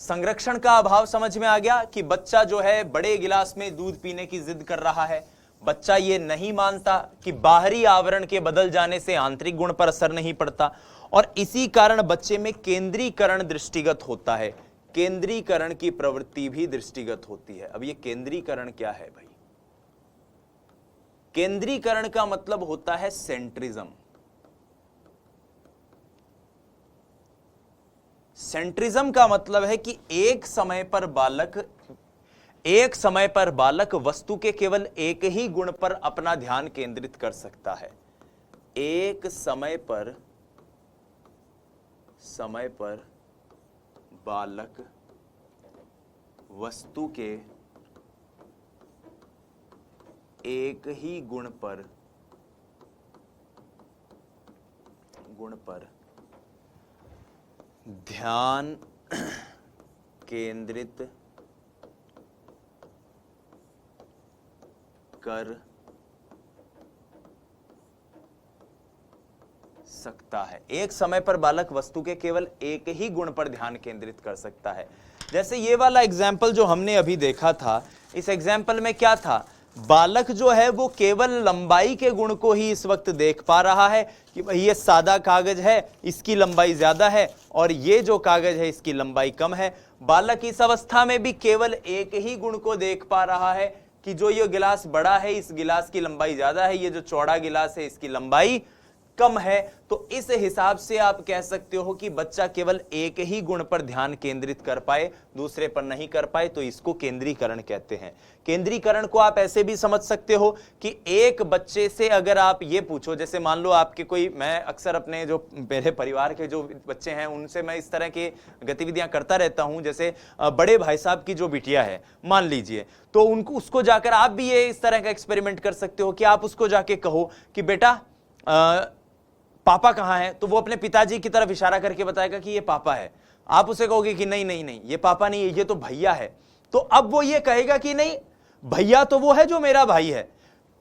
संरक्षण का अभाव समझ में आ गया कि बच्चा जो है बड़े गिलास में दूध पीने की जिद कर रहा है, बच्चा ये नहीं मानता कि बाहरी आवरण के बदल जाने से आंतरिक गुण पर असर नहीं पड़ता, और इसी कारण बच्चे में केंद्रीकरण दृष्टिगत होता है, केंद्रीकरण की प्रवृत्ति भी दृष्टिगत होती है। अब ये केंद्रीकरण क्या है भाई? केंद्रीकरण का मतलब होता है सेंट्रिज्म। सेंट्रिज्म का मतलब है कि एक समय पर बालक वस्तु के केवल एक ही गुण पर अपना ध्यान केंद्रित कर सकता है। एक समय पर बालक वस्तु के एक ही गुण पर ध्यान केंद्रित कर सकता है। एक समय पर बालक वस्तु के केवल एक ही गुण पर ध्यान केंद्रित कर सकता है। जैसे ये वाला एग्जाम्पल जो हमने अभी देखा था, इस एग्जाम्पल में क्या था? बालक जो है वो केवल लंबाई के गुण को ही इस वक्त देख पा रहा है कि भाई ये सादा कागज है, इसकी लंबाई ज्यादा है, और ये जो कागज है इसकी लंबाई कम है। बालक इस अवस्था में भी केवल एक ही गुण को देख पा रहा है कि जो ये गिलास बड़ा है इस गिलास की लंबाई ज्यादा है, ये जो चौड़ा गिलास है इसकी लंबाई कम है। तो इस हिसाब से आप कह सकते हो कि बच्चा केवल एक ही गुण पर ध्यान केंद्रित कर पाए, दूसरे पर नहीं कर पाए, तो इसको केंद्रीकरण कहते हैं। केंद्रीकरण को आप ऐसे भी समझ सकते हो कि एक बच्चे से अगर आप ये पूछो, जैसे मान लो आपके कोई, मैं अक्सर अपने जो मेरे परिवार के जो बच्चे हैं उनसे मैं इस तरह की गतिविधियां करता रहता हूं। जैसे बड़े भाई साहब की जो बिटिया है मान लीजिए, तो उसको जाकर आप भी ये इस तरह का एक्सपेरिमेंट कर सकते हो कि आप उसको जाके कहो कि बेटा पापा कहाँ है, तो वो अपने पिताजी की तरफ इशारा करके बताएगा कि ये पापा है। आप उसे कहोगे कि नहीं नहीं नहीं ये पापा नहीं है, ये तो भैया है, तो अब वो ये कहेगा कि नहीं भैया तो वो है जो मेरा भाई है,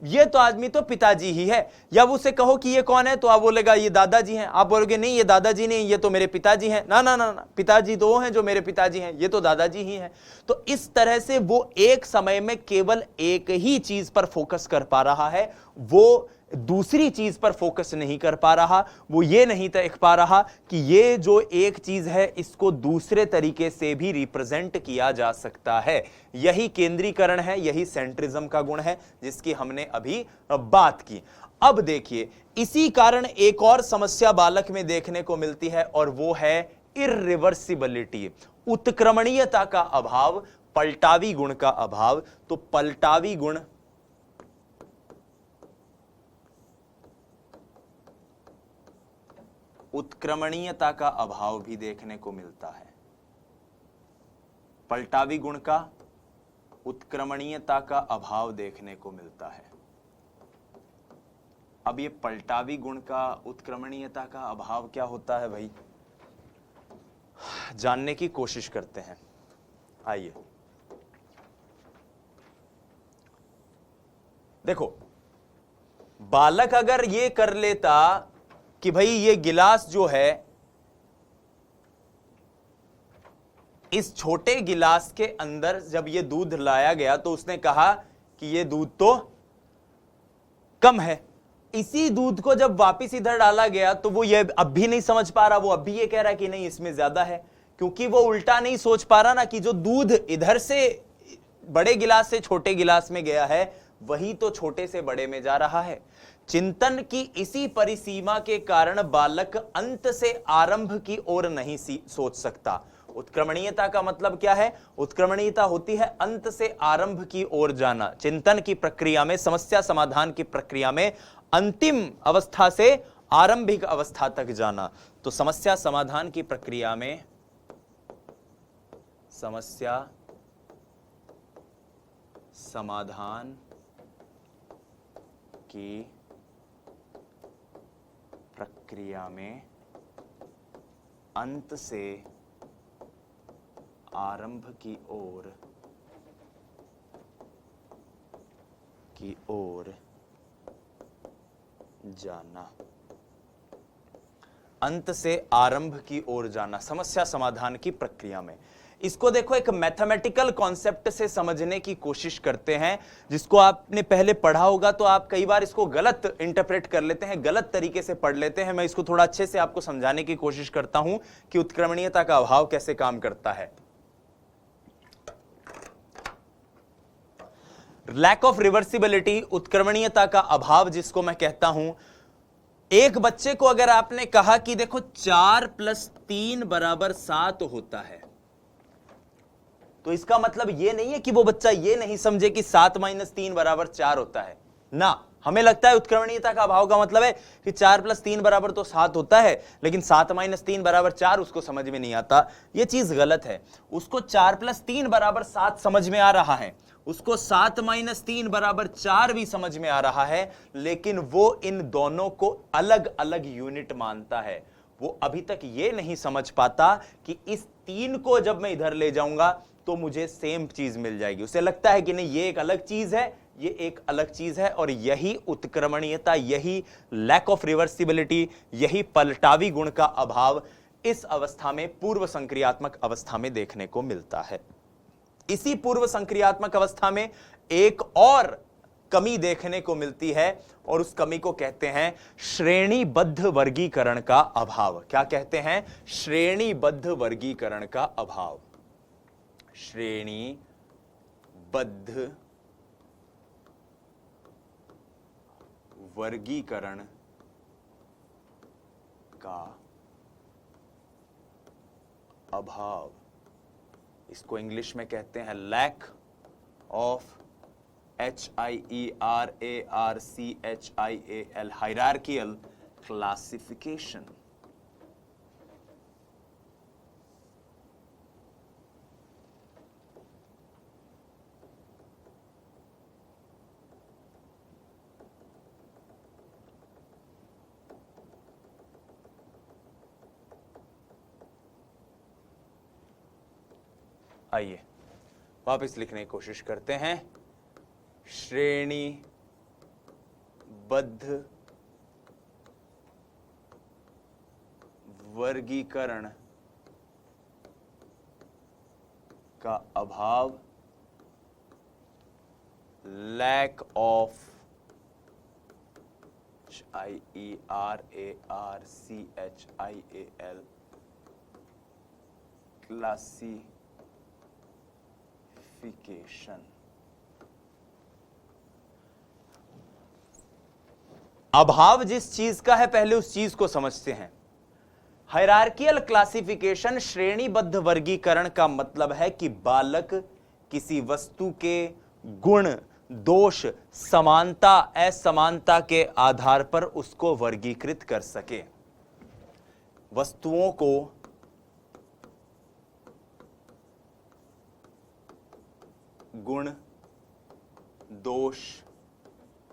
ये तो आदमी तो पिताजी ही है। या वो उसे कहो कि ये कौन है, तो आप बोलेगा ये दादाजी हैं। आप बोलोगे नहीं ये दादाजी नहीं, ये तो मेरे पिताजी हैं। ना ना ना ना, पिताजी तो वो हैं जो मेरे पिताजी हैं, ये तो दादाजी ही हैं। तो इस तरह से वो एक समय में केवल एक ही चीज पर फोकस कर पा रहा है, वो दूसरी चीज पर फोकस नहीं कर पा रहा। वो ये नहीं देख पा रहा कि ये जो एक चीज है इसको दूसरे तरीके से भी रिप्रेजेंट किया जा सकता है। यही केंद्रीकरण है, यही सेंट्रिज्म का गुण है जिसकी हमने अभी बात की। अब देखिए, इसी कारण एक और समस्या बालक में देखने को मिलती है और वो है इर्रिवर्सिबिलिटी, उत्क्रमणीयता का अभाव, पलटावी गुण का अभाव। तो पलटावी गुण उत्क्रमणीयता का अभाव भी देखने को मिलता है। पलटावी गुण का उत्क्रमणीयता का अभाव देखने को मिलता है। अब ये पलटावी गुण का उत्क्रमणीयता का अभाव क्या होता है भाई, जानने की कोशिश करते हैं। आइए देखो, बालक अगर ये कर लेता कि भाई ये गिलास जो है, इस छोटे गिलास के अंदर जब ये दूध लाया गया तो उसने कहा कि ये दूध तो कम है। इसी दूध को जब वापस इधर डाला गया तो वो ये अब भी नहीं समझ पा रहा, वो अब भी ये कह रहा है कि नहीं इसमें ज्यादा है, क्योंकि वो उल्टा नहीं सोच पा रहा ना कि जो दूध इधर से बड़े गिलास से छोटे गिलास में गया है वही तो छोटे से बड़े में जा रहा है। चिंतन की इसी परिसीमा के कारण बालक अंत से आरंभ की ओर नहीं सोच सकता। उत्क्रमणीयता का मतलब क्या है? उत्क्रमणीयता होती है अंत से आरंभ की ओर जाना। चिंतन की प्रक्रिया में, समस्या समाधान की प्रक्रिया में अंतिम अवस्था से आरंभिक अवस्था तक जाना। तो समस्या समाधान की प्रक्रिया में, समस्या समाधान की प्रक्रिया में अंत से आरंभ की ओर जाना, अंत से आरंभ की ओर जाना समस्या समाधान की प्रक्रिया में। इसको देखो एक मैथमेटिकल कॉन्सेप्ट से समझने की कोशिश करते हैं, जिसको आपने पहले पढ़ा होगा तो आप कई बार इसको गलत इंटरप्रेट कर लेते हैं, गलत तरीके से पढ़ लेते हैं। मैं इसको थोड़ा अच्छे से आपको समझाने की कोशिश करता हूं कि उत्क्रमणीयता का अभाव कैसे काम करता है। लैक ऑफ रिवर्सिबिलिटी, उत्क्रमणीयता का अभाव जिसको मैं कहता हूं, एक बच्चे को अगर आपने कहा कि देखो 4 + 3 = 7 होता है, तो इसका मतलब यह नहीं है कि वो बच्चा ये नहीं समझे कि 7 - 3 = 4 होता है ना। हमें लगता है उत्क्रमणीयता का अभाव का मतलब है कि 4 + 3 = तो 7 होता है, लेकिन 7 - 3 = 4 उसको समझ में नहीं आता। यह चीज गलत है। उसको 4 + 3 = 7 समझ में आ रहा है, उसको 7 - 3 = 4 भी समझ में आ रहा है, लेकिन वो इन दोनों को अलग अलग यूनिट मानता है। वो अभी तक ये नहीं समझ पाता कि इस 3 को जब मैं इधर ले जाऊंगा तो मुझे सेम चीज मिल जाएगी। उसे लगता है कि नहीं, ये एक अलग चीज है, ये एक अलग चीज है। और यही उत्क्रमणीयता, यही लैक ऑफ रिवर्सिबिलिटी, यही पलटावी गुण का अभाव इस अवस्था में, पूर्व संक्रियात्मक अवस्था में देखने को मिलता है। इसी पूर्व संक्रियात्मक अवस्था में एक और कमी देखने को मिलती है, और उस कमी को कहते हैं श्रेणीबद्ध वर्गीकरण का अभाव। क्या कहते हैं? श्रेणीबद्ध वर्गीकरण का अभाव। श्रेणीबद्ध वर्गीकरण का अभाव, इसको इंग्लिश में कहते हैं lack of HIERARCHIAL, hierarchical classification. आइए वापस लिखने की कोशिश करते हैं। श्रेणीबद्ध वर्गीकरण का अभाव, लैक ऑफ HIERARCHIAL क्लासिफिकेशन। अभाव जिस चीज का है, पहले उस चीज को समझते हैं। हायरार्कियल क्लासिफिकेशन, श्रेणीबद्ध वर्गीकरण का मतलब है कि बालक किसी वस्तु के गुण, दोष, समानता, असमानता के आधार पर उसको वर्गीकृत कर सके। वस्तुओं को गुण, दोष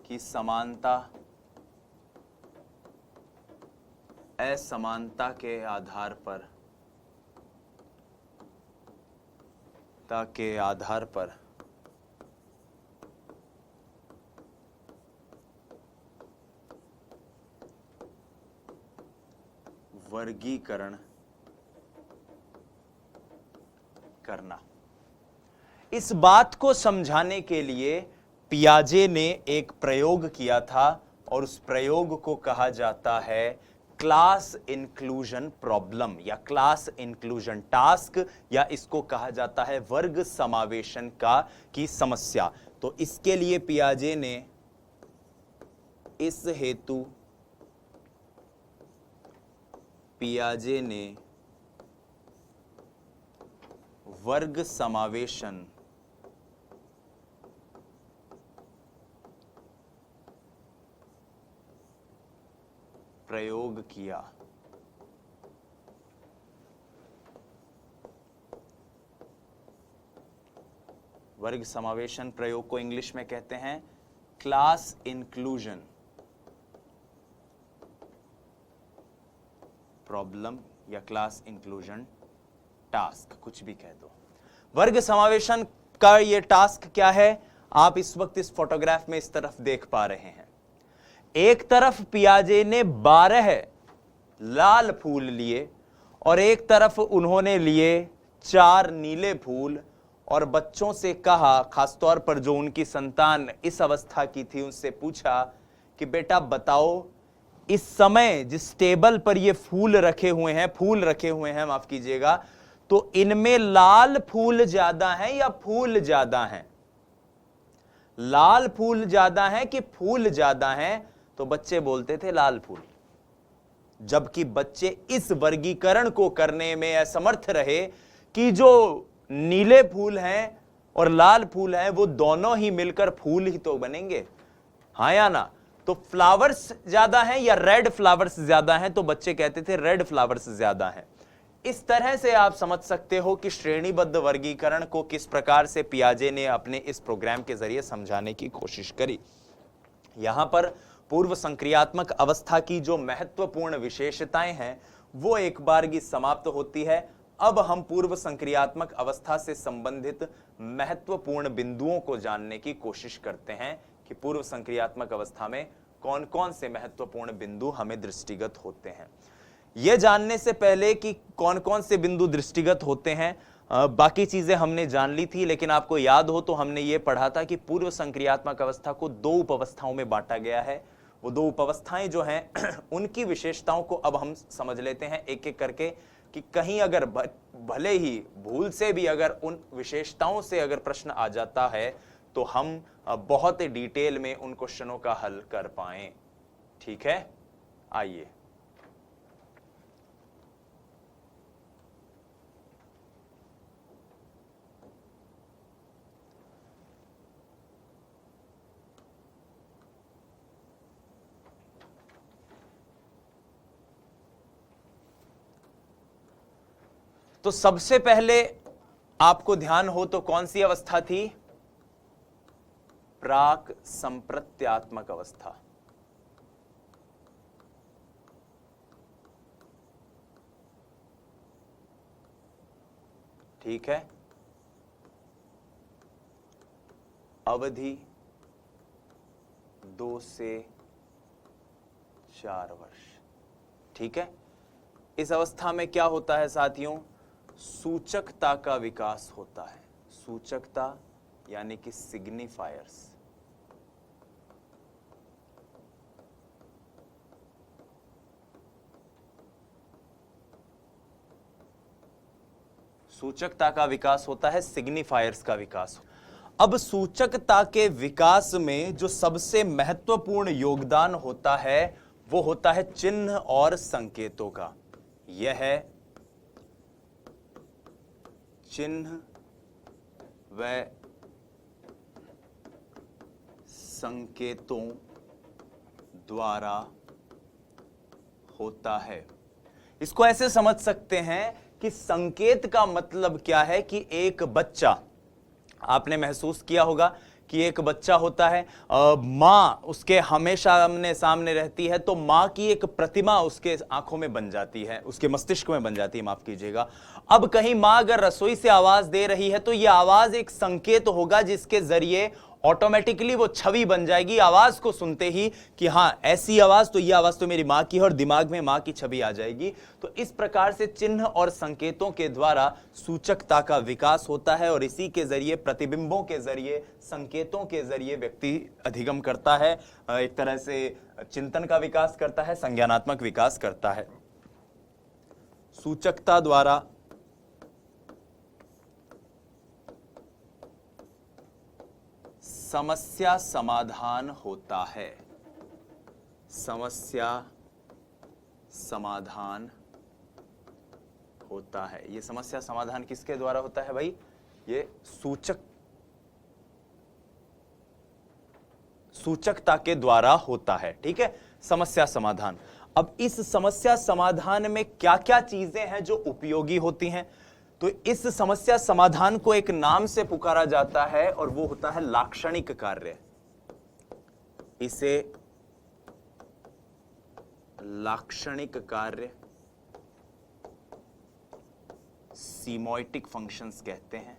की समानता, असमानता के आधार पर वर्गीकरण करना। इस बात को समझाने के लिए पियाजे ने एक प्रयोग किया था, और उस प्रयोग को कहा जाता है क्लास इंक्लूजन प्रॉब्लम या क्लास इंक्लूजन टास्क, या इसको कहा जाता है वर्ग समावेशन की समस्या। तो इसके लिए पियाजे ने इस हेतु वर्ग समावेशन प्रयोग किया। वर्ग समावेशन प्रयोग को इंग्लिश में कहते हैं क्लास इंक्लूजन प्रॉब्लम या क्लास इंक्लूजन टास्क, कुछ भी कह दो। वर्ग समावेशन का ये टास्क क्या है, आप इस वक्त इस फोटोग्राफ में इस तरफ देख पा रहे हैं। एक तरफ पियाजे ने 12 लाल फूल लिए और एक तरफ उन्होंने लिए 4 नीले फूल और बच्चों से कहा, खासतौर पर जो उनकी संतान इस अवस्था की थी, उनसे पूछा कि बेटा बताओ, इस समय जिस टेबल पर ये फूल रखे हुए हैं माफ कीजिएगा, तो इनमें लाल फूल ज्यादा हैं या फूल ज्यादा हैं? लाल फूल ज्यादा हैं कि फूल ज्यादा हैं? तो बच्चे बोलते थे लाल फूल, जबकि बच्चे इस वर्गीकरण को करने में असमर्थ रहे कि जो नीले फूल हैं और लाल फूल हैं वो दोनों ही मिलकर फूल ही तो बनेंगे, हाँ या ना? तो फ्लावर्स ज्यादा हैं या रेड फ्लावर्स ज्यादा हैं? तो बच्चे कहते थे रेड फ्लावर्स ज्यादा हैं। इस तरह से आप समझ सकते हो कि श्रेणीबद्ध वर्गीकरण को किस प्रकार से पियाजे ने अपने इस प्रोग्राम के जरिए समझाने की कोशिश करी। यहां पर पूर्व संक्रियात्मक अवस्था की जो महत्वपूर्ण विशेषताएं हैं वो एक बारगी समाप्त होती है। अब हम पूर्व संक्रियात्मक अवस्था से संबंधित महत्वपूर्ण बिंदुओं को जानने की कोशिश करते हैं कि पूर्व संक्रियात्मक अवस्था में कौन कौन से महत्वपूर्ण बिंदु हमें दृष्टिगत होते हैं। यह जानने से पहले कि कौन कौन से बिंदु दृष्टिगत होते हैं, बाकी चीजें हमने जान ली थी, लेकिन आपको याद हो तो हमने ये पढ़ा था कि पूर्व संक्रियात्मक अवस्था को 2 उपावस्थाओं में बांटा गया है। वो 2 उपावस्थाएं जो हैं उनकी विशेषताओं को अब हम समझ लेते हैं एक एक करके, कि कहीं अगर भले ही भूल से भी अगर उन विशेषताओं से अगर प्रश्न आ जाता है तो हम बहुत डिटेल में उन क्वेश्चनों का हल कर पाएं। ठीक है, आइए। तो सबसे पहले आपको ध्यान हो तो कौन सी अवस्था थी? प्राक संप्रत्यात्मक अवस्था। ठीक है, अवधि 2 से 4 वर्ष। ठीक है, इस अवस्था में क्या होता है साथियों? सूचकता का विकास होता है। सूचकता यानी कि सिग्निफायर्स। सूचकता का विकास होता है, सिग्निफायर्स का विकास। अब सूचकता के विकास में जो सबसे महत्वपूर्ण योगदान होता है वो होता है चिन्ह और संकेतों का। यह है चिन्ह व संकेतों द्वारा होता है। इसको ऐसे समझ सकते हैं कि संकेत का मतलब क्या है कि एक बच्चा, आपने महसूस किया होगा कि एक बच्चा होता है, माँ उसके हमेशा आमने सामने रहती है, तो माँ की एक प्रतिमा उसके आंखों में बन जाती है, उसके मस्तिष्क में बन जाती है, माफ कीजिएगा। अब कहीं माँ अगर रसोई से आवाज दे रही है तो यह आवाज एक संकेत होगा जिसके जरिए ऑटोमेटिकली वो छवि बन जाएगी आवाज को सुनते ही कि हाँ ऐसी आवाज, तो ये आवाज तो मेरी माँ की है, और दिमाग में माँ की छवि आ जाएगी। तो इस प्रकार से चिन्ह और संकेतों के द्वारा सूचकता का विकास होता है और इसी के जरिए, प्रतिबिंबों के जरिए, संकेतों के जरिए व्यक्ति अधिगम करता है, एक तरह से चिंतन का विकास करता है, संज्ञानात्मक विकास करता है। सूचकता द्वारा समस्या समाधान होता है। समस्या समाधान होता है। ये समस्या समाधान किसके द्वारा होता है भाई? ये सूचकता के द्वारा होता है। ठीक है, समस्या समाधान। अब इस समस्या समाधान में क्या क्या चीजें हैं जो उपयोगी होती हैं? तो इस समस्या समाधान को एक नाम से पुकारा जाता है और वो होता है लाक्षणिक कार्य। इसे लाक्षणिक कार्य, सीमोइटिक फंक्शंस कहते हैं।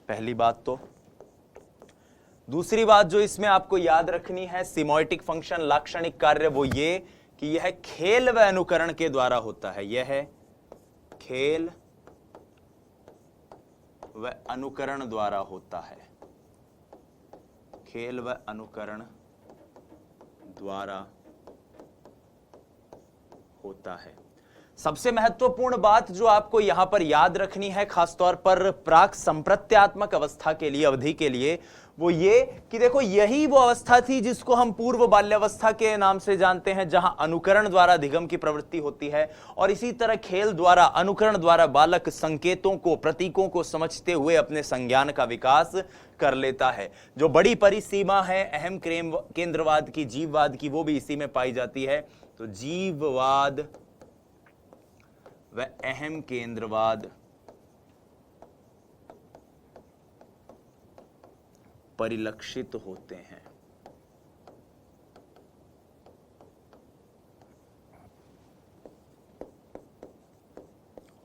पहली बात तो। दूसरी बात जो इसमें आपको याद रखनी है, सीमोइटिक फंक्शन, लाक्षणिक कार्य, वो ये कि यह खेल व अनुकरण के द्वारा होता है, यह खेल व अनुकरण द्वारा होता है, खेल व अनुकरण द्वारा होता है। सबसे महत्वपूर्ण बात जो आपको यहां पर याद रखनी है, खासतौर पर प्राक संप्रत्यात्मक अवस्था के लिए, अवधि के लिए, वो ये कि देखो यही वो अवस्था थी जिसको हम पूर्व बाल्यावस्था के नाम से जानते हैं, जहां अनुकरण द्वारा अधिगम की प्रवृत्ति होती है, और इसी तरह खेल द्वारा, अनुकरण द्वारा बालक संकेतों को, प्रतीकों को समझते हुए अपने संज्ञान का विकास कर लेता है। जो बड़ी परिसीमा है अहम केंद्रवाद की, जीववाद की, वो भी इसी में पाई जाती है। तो जीववाद व अहम केंद्रवाद परिलक्षित होते हैं।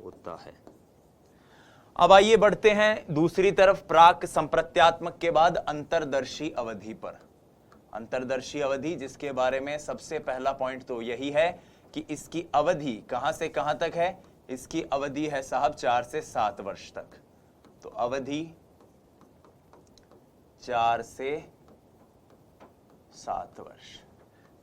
होता है। अब आइए बढ़ते हैं दूसरी तरफ, प्राक संप्रत्यात्मक के बाद अंतर्दर्शी अवधि पर। अंतर्दर्शी अवधि, जिसके बारे में सबसे पहला पॉइंट तो यही है कि इसकी अवधि कहां से कहां तक है। इसकी अवधि है साहब 4 से 7 वर्ष तक। तो अवधि 4 से 7 वर्ष।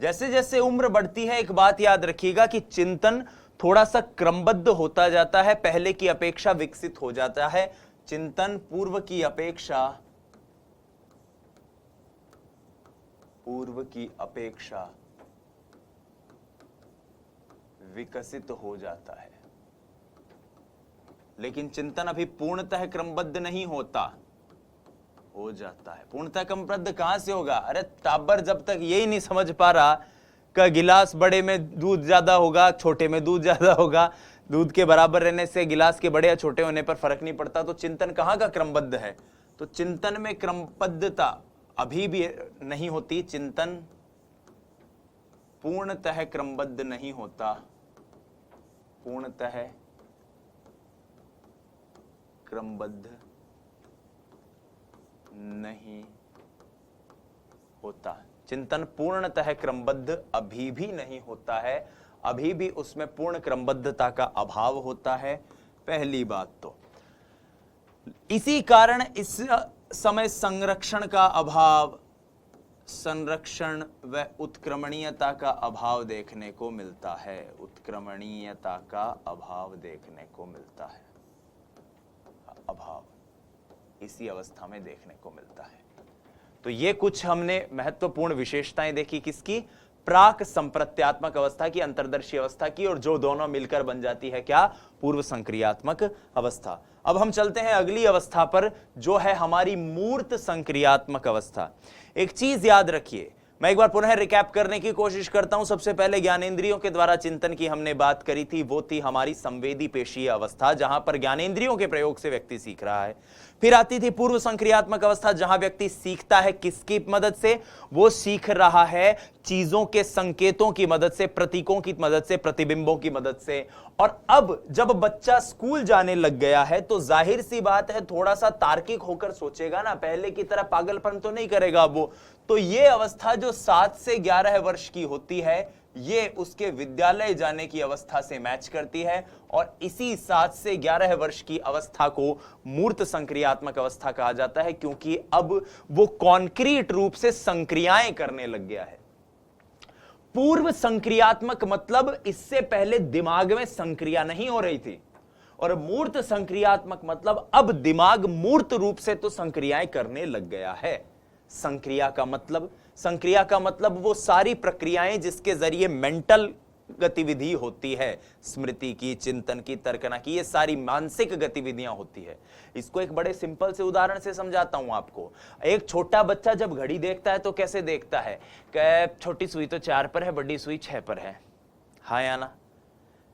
जैसे जैसे उम्र बढ़ती है, एक बात याद रखिएगा कि चिंतन थोड़ा सा क्रमबद्ध होता जाता है, पहले की अपेक्षा विकसित हो जाता है। चिंतन पूर्व की अपेक्षा विकसित हो जाता है, लेकिन चिंतन अभी पूर्णतः क्रमबद्ध नहीं होता, हो जाता है। पूर्णतः क्रमबद्ध कहां से होगा? अरे टाबर जब तक यही नहीं समझ पा रहा कि गिलास बड़े में दूध ज्यादा होगा, छोटे में दूध ज्यादा होगा, दूध के बराबर रहने से गिलास के बड़े या छोटे होने पर फर्क नहीं पड़ता, तो चिंतन कहां का क्रमबद्ध है? तो चिंतन में क्रमबद्धता अभी भी नहीं होती। चिंतन पूर्णतः क्रमबद्ध नहीं होता, पूर्णतः क्रमबद्ध नहीं होता। चिंतन पूर्णतः क्रमबद्ध अभी भी नहीं होता है, अभी भी उसमें पूर्ण क्रमबद्धता का अभाव होता है, पहली बात तो। इसी कारण इस समय संरक्षण का अभाव, संरक्षण व उत्क्रमणीयता का अभाव देखने को मिलता है। उत्क्रमणीयता का अभाव देखने को मिलता है, अभाव इसी अवस्था में देखने को मिलता है। तो ये कुछ हमने महत्वपूर्ण विशेषताएं देखी किसकी? प्राक संप्रत्यात्मक अवस्था की, अंतर्दर्शी अवस्था की, और जो दोनों मिलकर बन जाती है क्या? पूर्व संक्रियात्मक अवस्था। अब हम चलते हैं अगली अवस्था पर, जो है हमारी मूर्त संक्रियात्मक अवस्था। एक चीज याद रखिए, मैं एक बार पुनः रिकैप करने की कोशिश करता हूं। सबसे पहले ज्ञानेंद्रियों के द्वारा चिंतन की हमने बात करी थी, वो थी हमारी संवेदी पेशीय अवस्था, जहां पर ज्ञानेंद्रियों के प्रयोग से व्यक्ति सीख रहा है। फिर आती थी पूर्व संक्रियात्मक अवस्था, जहां व्यक्ति सीखता है किसकी मदद से? वो सीख रहा है चीजों के संकेतों की मदद से, प्रतीकों की मदद से, प्रतिबिंबों की मदद से। और अब जब बच्चा स्कूल जाने लग गया है, तो जाहिर सी बात है थोड़ा सा तार्किक होकर सोचेगा ना, पहले की तरह पागलपन तो नहीं करेगा वो। तो ये अवस्था जो 7 से 11 वर्ष की होती है, ये उसके विद्यालय जाने की अवस्था से मैच करती है, और इसी 7 से 11 वर्ष की अवस्था को मूर्त संक्रियात्मक अवस्था कहा जाता है, क्योंकि अब वो कॉन्क्रीट रूप से संक्रियाएं करने लग गया है। पूर्व संक्रियात्मक मतलब इससे पहले दिमाग में संक्रिया नहीं हो रही थी, और मूर्त संक्रियात्मक मतलब अब दिमाग मूर्त रूप से तो संक्रियाएं करने लग गया है। संक्रिया का मतलब वो सारी प्रक्रियाएं जिसके जरिए मेंटल गतिविधि होती है, स्मृति की, चिंतन की, तर्कना की, ये सारी मानसिक गतिविधियां होती है। इसको एक बड़े सिंपल से उदाहरण से समझाता हूं आपको। एक छोटा बच्चा जब घड़ी देखता है तो कैसे देखता है? कि छोटी सुई तो 4 पर है, बड़ी सुई 6 पर है, हाँ या ना?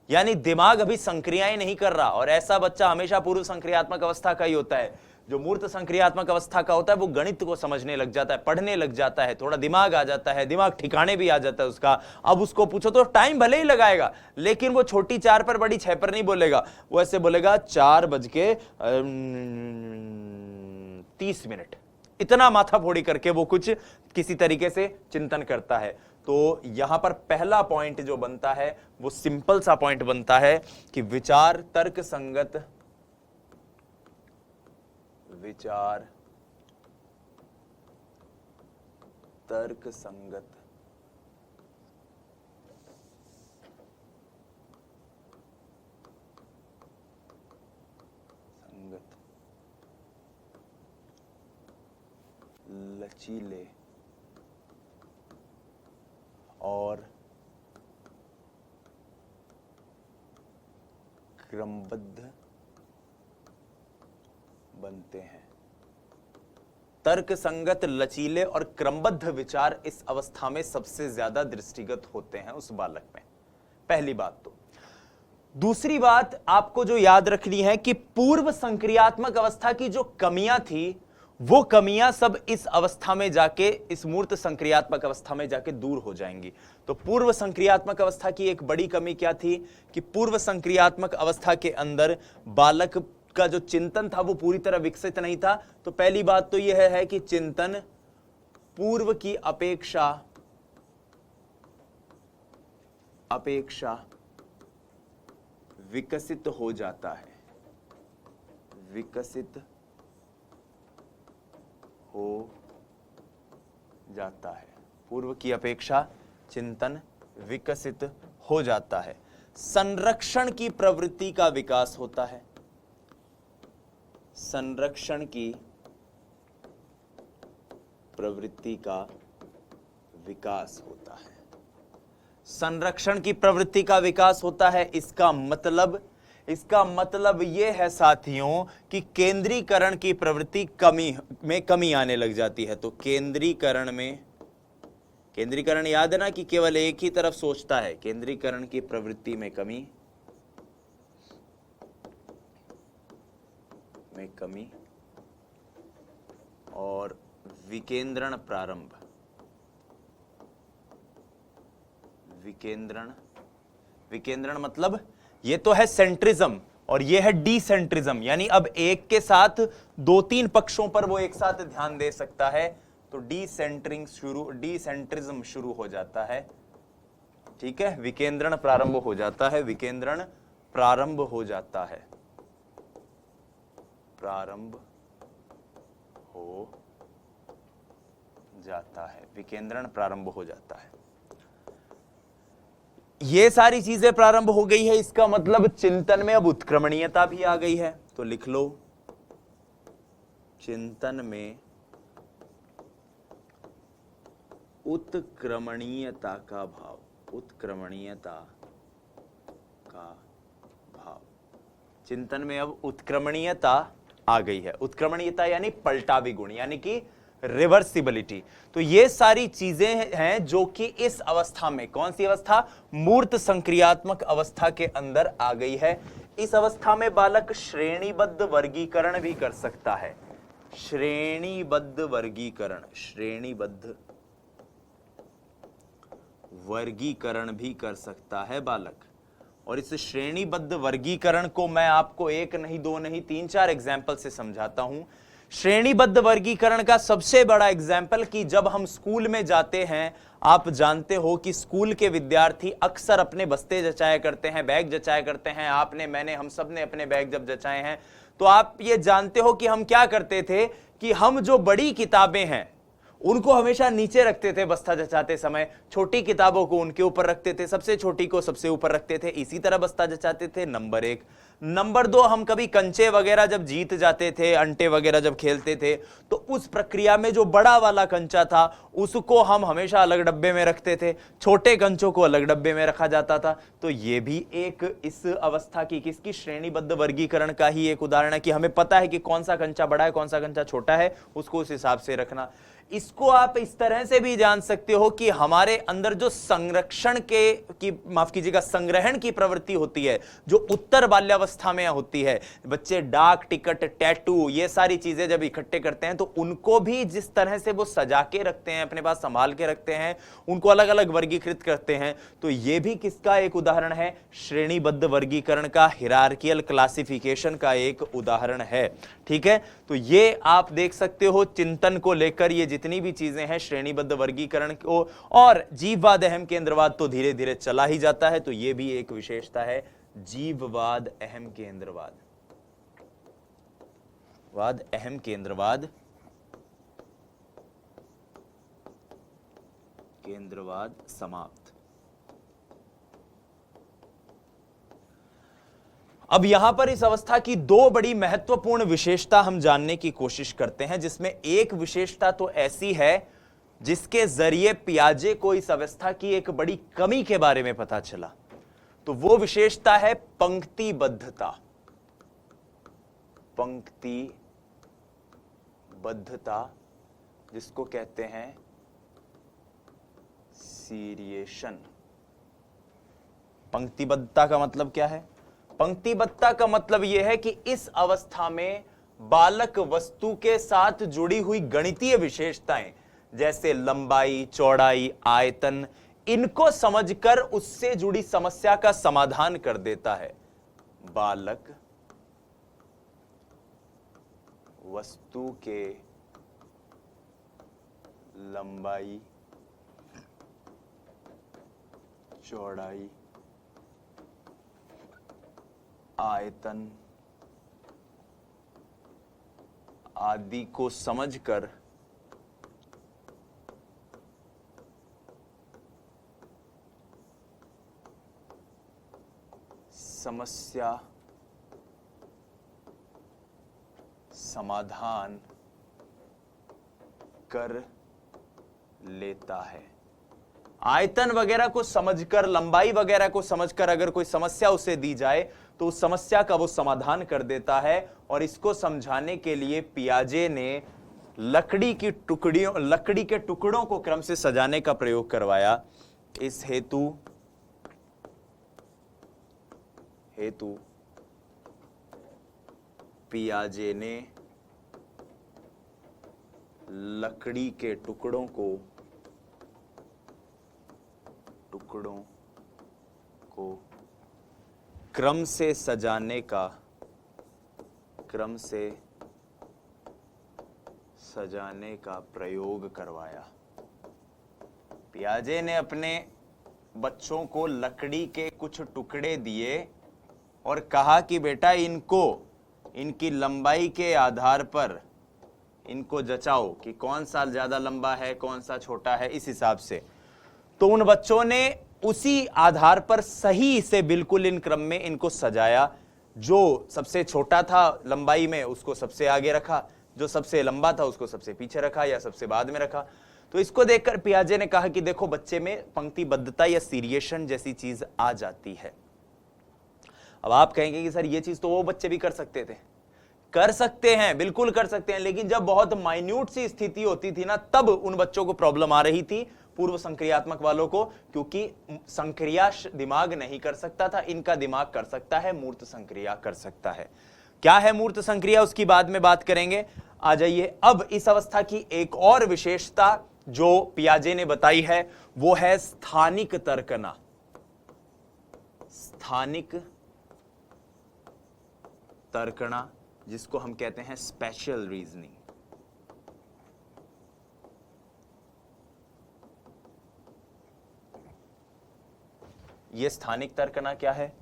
यानी दिमाग अभी संक्रियाएं नहीं कर रहा, और ऐसा बच्चा हमेशा पूर्व संक्रियात्मक अवस्था का ही होता है। जो मूर्त संक्रियात्मक अवस्था का होता है वो गणित को समझने लग जाता है, पढ़ने लग जाता है, थोड़ा दिमाग आ जाता है, दिमाग ठिकाने भी आ जाता है उसका। अब उसको पूछो तो टाइम भले ही लगाएगा, लेकिन वो छोटी 4 पर बड़ी 6 पर नहीं बोलेगा, वो ऐसे बोलेगा 4:30। इतना माथा फोड़ी करके वो कुछ किसी तरीके से चिंतन करता है। तो यहां पर पहला पॉइंट जो बनता है वो सिंपल सा पॉइंट बनता है कि विचार तर्क संगत, विचार तर्क संगत लचीले और क्रमबद्ध बनते हैं। तर्क संगत, लचीले और क्रमबद्ध विचार इस अवस्था में सबसे ज्यादा दृष्टिगत होते हैं उस बालक में, पहली बात तो। दूसरी बात आपको जो याद रखनी है कि पूर्व संक्रियात्मक अवस्था की जो कमियां थी वो कमियां सब इस अवस्था में जाके, इस मूर्त संक्रियात्मक अवस्था में जाके दूर हो जाएंगी। तो पूर्व संक्रियात्मक अवस्था की एक बड़ी कमी क्या थी कि पूर्व संक्रियात्मक अवस्था के अंदर बालक का जो चिंतन था वो पूरी तरह विकसित नहीं था। तो पहली बात तो यह है कि चिंतन पूर्व की अपेक्षा विकसित हो जाता है, विकसित हो जाता है। पूर्व की अपेक्षा चिंतन विकसित हो जाता है। संरक्षण की प्रवृत्ति का विकास होता है, संरक्षण की प्रवृत्ति का विकास होता है। संरक्षण की प्रवृत्ति का विकास होता है, इसका मतलब यह है साथियों कि केंद्रीकरण की प्रवृत्ति कमी आने लग जाती है। तो केंद्रीकरण याद है ना कि केवल एक ही तरफ सोचता है। केंद्रीकरण की प्रवृत्ति में कमी और विकेंद्रण प्रारंभ, विकेंद्रण मतलब ये तो है सेंट्रिज्म और ये है डीसेंट्रिज्म, यानी अब एक के साथ दो तीन पक्षों पर वो एक साथ ध्यान दे सकता है। तो डीसेंट्रिज्म शुरू हो जाता है, ठीक है। विकेंद्रण प्रारंभ हो जाता है, विकेंद्रण प्रारंभ हो जाता है, प्रारंभ हो जाता है, विकेंद्रण प्रारंभ हो जाता है। ये सारी चीजें प्रारंभ हो गई है, इसका मतलब चिंतन में अब उत्क्रमणीयता भी आ गई है। तो लिख लो, चिंतन में उत्क्रमणीयता का भाव, उत्क्रमणीयता का भाव। चिंतन में अब उत्क्रमणीयता आ गई है। उत्क्रमणीयता यानी पलटावी गुण, यानी कि रिवर्सिबिलिटी। तो ये सारी चीजें हैं जो कि इस अवस्था में, कौन सी अवस्था, मूर्त संक्रियात्मक अवस्था के अंदर आ गई है। इस अवस्था में बालक श्रेणीबद्ध वर्गीकरण भी कर सकता है, श्रेणीबद्ध वर्गीकरण भी कर सकता है बालक। और इस श्रेणीबद्ध वर्गीकरण को मैं आपको एक नहीं, दो नहीं, तीन चार एग्जाम्पल से समझाता हूं। श्रेणीबद्ध वर्गीकरण का सबसे बड़ा एग्जाम्पल कि जब हम स्कूल में जाते हैं, आप जानते हो कि स्कूल के विद्यार्थी अक्सर अपने बस्ते जचाया करते हैं, बैग जचाया करते हैं। आपने, मैंने, हम सब ने अपने बैग जब जचाए हैं, तो आप ये जानते हो कि हम क्या करते थे कि हम जो बड़ी किताबें हैं उनको हमेशा नीचे रखते थे बस्ता जचाते समय, छोटी किताबों को उनके ऊपर रखते थे, सबसे छोटी को सबसे ऊपर रखते थे। इसी तरह बस्ता जचाते थे, नंबर एक। नंबर दो, हम कभी कंचे वगैरह जब जीत जाते थे, अंटे वगैरह जब खेलते थे, तो उस प्रक्रिया में जो बड़ा वाला कंचा था उसको हम हमेशा अलग डब्बे में रखते थे, छोटे कंचों को अलग डब्बे में रखा जाता था। तो ये भी एक इस अवस्था की, किसकी, श्रेणीबद्ध वर्गीकरण का ही एक उदाहरण है कि हमें पता है कि कौन सा कंचा बड़ा है, कौन सा कंचा छोटा है, उसको उस हिसाब से रखना। इसको आप इस तरह से भी जान सकते हो कि हमारे अंदर जो संरक्षण की माफ कीजिएगा, संग्रहण की प्रवृत्ति होती है, जो उत्तर बाल्यावस्था में होती है, बच्चे डाक टिकट, टैटू, ये सारी चीजें जब इकट्ठे करते हैं तो उनको भी जिस तरह से वो सजा के रखते हैं, अपने पास संभाल के रखते हैं, उनको अलग अलग वर्गीकृत करते हैं। तो ये भी किसका एक उदाहरण है, श्रेणीबद्ध वर्गीकरण का, हिरार्कियल क्लासिफिकेशन का एक उदाहरण है। ठीक है, तो ये आप देख सकते हो चिंतन को लेकर ये जितनी भी चीजें हैं, श्रेणीबद्ध वर्गीकरण को, और जीववाद अहम केंद्रवाद तो धीरे धीरे चला ही जाता है, तो ये भी एक विशेषता है, जीववाद अहम केंद्रवाद, अहम केंद्रवाद, समाप्त। अब यहां पर इस अवस्था की दो बड़ी महत्वपूर्ण विशेषता हम जानने की कोशिश करते हैं, जिसमें एक विशेषता तो ऐसी है जिसके जरिए पियाजे को इस अवस्था की एक बड़ी कमी के बारे में पता चला, तो वो विशेषता है पंक्तिबद्धता। पंक्तिबद्धता जिसको कहते हैं सीरिएशन। पंक्तिबद्धता का मतलब क्या है? पंक्तिबद्धता का मतलब यह है कि इस अवस्था में बालक वस्तु के साथ जुड़ी हुई गणितीय विशेषताएं जैसे लंबाई, चौड़ाई, आयतन, इनको समझकर उससे जुड़ी समस्या का समाधान कर देता है। बालक वस्तु के लंबाई, चौड़ाई, आयतन आदि को समझकर समस्या समाधान कर लेता है। आयतन वगैरह को समझकर, लंबाई वगैरह को समझकर अगर कोई समस्या उसे दी जाए तो उस समस्या का वो समाधान कर देता है। और इसको समझाने के लिए पियाजे ने लकड़ी के टुकड़ों को क्रम से सजाने का प्रयोग करवाया। इस हेतु पियाजे ने लकड़ी के टुकड़ों को क्रम से सजाने का प्रयोग करवाया। पियाजे ने अपने बच्चों को लकड़ी के कुछ टुकड़े दिए और कहा कि बेटा इनकी लंबाई के आधार पर इनको जचाओ कि कौन सा ज्यादा लंबा है, कौन सा छोटा है, इस हिसाब से। तो उन बच्चों ने उसी आधार पर सही से बिल्कुल इन क्रम में इनको सजाया। जो सबसे छोटा था लंबाई में उसको सबसे आगे रखा, जो सबसे लंबा था उसको सबसे पीछे रखा या सबसे बाद में रखा। तो इसको देखकर पियाजे ने कहा कि देखो बच्चे में पंक्तिबद्धता या सीरिएशन जैसी चीज आ जाती है। अब आप कहेंगे कि सर ये चीज तो वो बच्चे भी कर सकते थे। कर सकते हैं, बिल्कुल कर सकते हैं, लेकिन जब बहुत माइन्यूट सी स्थिति होती थी ना, तब उन बच्चों को प्रॉब्लम आ रही थी, पूर्व संक्रियात्मक वालों को, क्योंकि संक्रिया दिमाग नहीं कर सकता था, इनका दिमाग कर सकता है, मूर्त संक्रिया कर सकता है। क्या है मूर्त संक्रिया, उसकी बाद में बात करेंगे। आ जाइए, अब इस अवस्था की एक और विशेषता जो पियाजे ने बताई है वो है स्थानिक तर्कना। स्थानिक तर्कना जिसको हम कहते हैं स्पेशल रीजनिंग। ये स्थानिक तर्कना क्या है?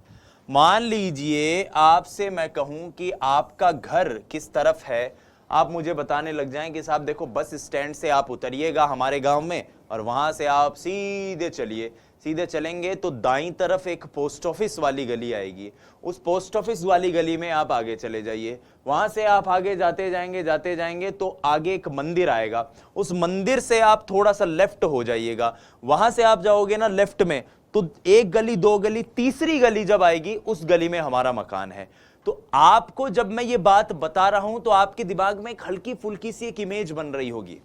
मान लीजिए आपसे मैं कहूं कि आपका घर किस तरफ है, आप मुझे बताने लग जाएं कि साहब देखो बस स्टैंड से आप उतरिएगा हमारे गांव में और वहां से आप सीधे चलिए। सीधे चलेंगे तो दाईं तरफ एक पोस्ट ऑफिस वाली गली आएगी, उस पोस्ट ऑफिस वाली गली में आप आगे चले जाइए। वहां से आप आगे जाते जाएंगे तो आगे एक मंदिर आएगा, उस मंदिर से आप थोड़ा सा लेफ्ट हो जाइएगा। वहां से आप जाओगे ना लेफ्ट में, तो एक गली, दो गली, तीसरी गली जब आएगी उस गली में हमारा मकान है। तो आपको जब मैं ये बात बता रहा हूं तो आपके दिमाग में एक हल्की फुल्की सी एक इमेज बन रही होगी,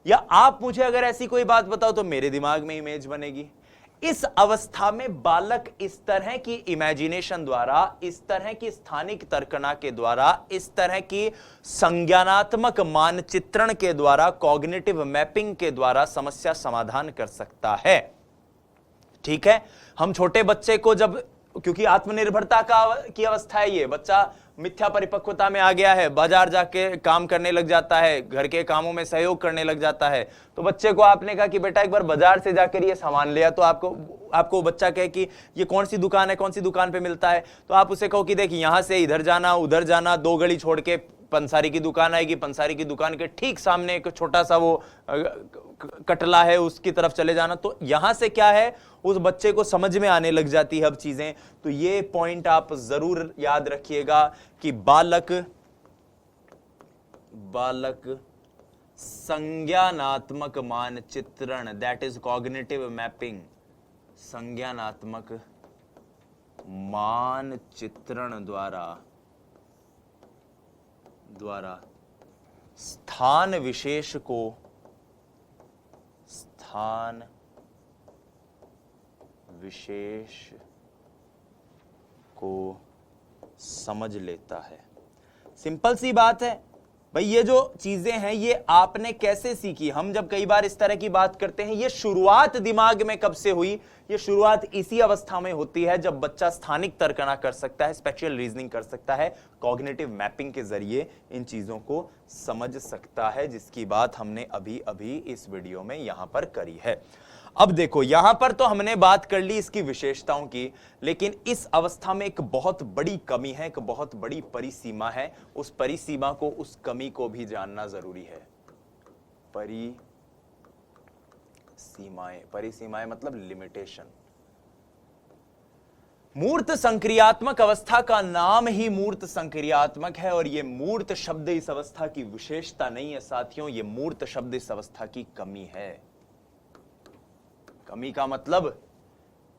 या आप मुझे अगर ऐसी कोई बात बताओ तो मेरे दिमाग में इमेज बनेगी। इस अवस्था में बालक इस तरह की इमेजिनेशन द्वारा, इस तरह की स्थानिक तर्कना के द्वारा, इस तरह की संज्ञानात्मक मानचित्रण के द्वारा, कॉग्निटिव मैपिंग के द्वारा समस्या समाधान कर सकता है। ठीक है, हम छोटे बच्चे को जब क्योंकि आत्मनिर्भरता की अवस्था है, ये बच्चा मिथ्या परिपक्वता में आ गया है, बाजार जाके काम करने लग जाता है, घर के कामों में सहयोग करने लग जाता है। तो बच्चे को आपने कहा कि बेटा एक बार बाजार से जाकर ये सामान लिया, तो आपको बच्चा कहे कि ये कौन सी दुकान है, कौन सी दुकान पे मिलता है, तो आप उसे कहो कि देख यहां से इधर जाना, उधर जाना, 2 गली छोड़ के पंसारी की दुकान आएगी, पंसारी की दुकान के ठीक सामने एक छोटा सा वो कटला है, उसकी तरफ चले जाना। तो यहां से क्या है, उस बच्चे को समझ में आने लग जाती है अब चीजें। तो ये पॉइंट आप जरूर याद रखिएगा कि बालक संज्ञानात्मक मानचित्रण, दैट इज कॉग्निटिव मैपिंग, संज्ञानात्मक मानचित्रण द्वारा स्थान विशेष को समझ लेता है। सिंपल सी बात है भाई, ये जो चीजें हैं ये आपने कैसे सीखी। हम जब कई बार इस तरह की बात करते हैं, ये शुरुआत दिमाग में कब से हुई? ये शुरुआत इसी अवस्था में होती है जब बच्चा स्थानिक तर्कना कर सकता है, स्पेशल रीजनिंग कर सकता है, कॉग्निटिव मैपिंग के जरिए इन चीजों को समझ सकता है, जिसकी बात हमने अभी अभी इस वीडियो में यहां पर करी है। अब देखो यहां पर तो हमने बात कर ली इसकी विशेषताओं की, लेकिन इस अवस्था में एक बहुत बड़ी कमी है, एक बहुत बड़ी परिसीमा है। उस परिसीमा को, उस कमी को भी जानना जरूरी है। परिसीमाएं मतलब लिमिटेशन। मूर्त संक्रियात्मक अवस्था का नाम ही मूर्त संक्रियात्मक है, और यह मूर्त शब्द इस अवस्था की विशेषता नहीं है साथियों, यह मूर्त शब्द इस अवस्था की कमी है। कमी का मतलब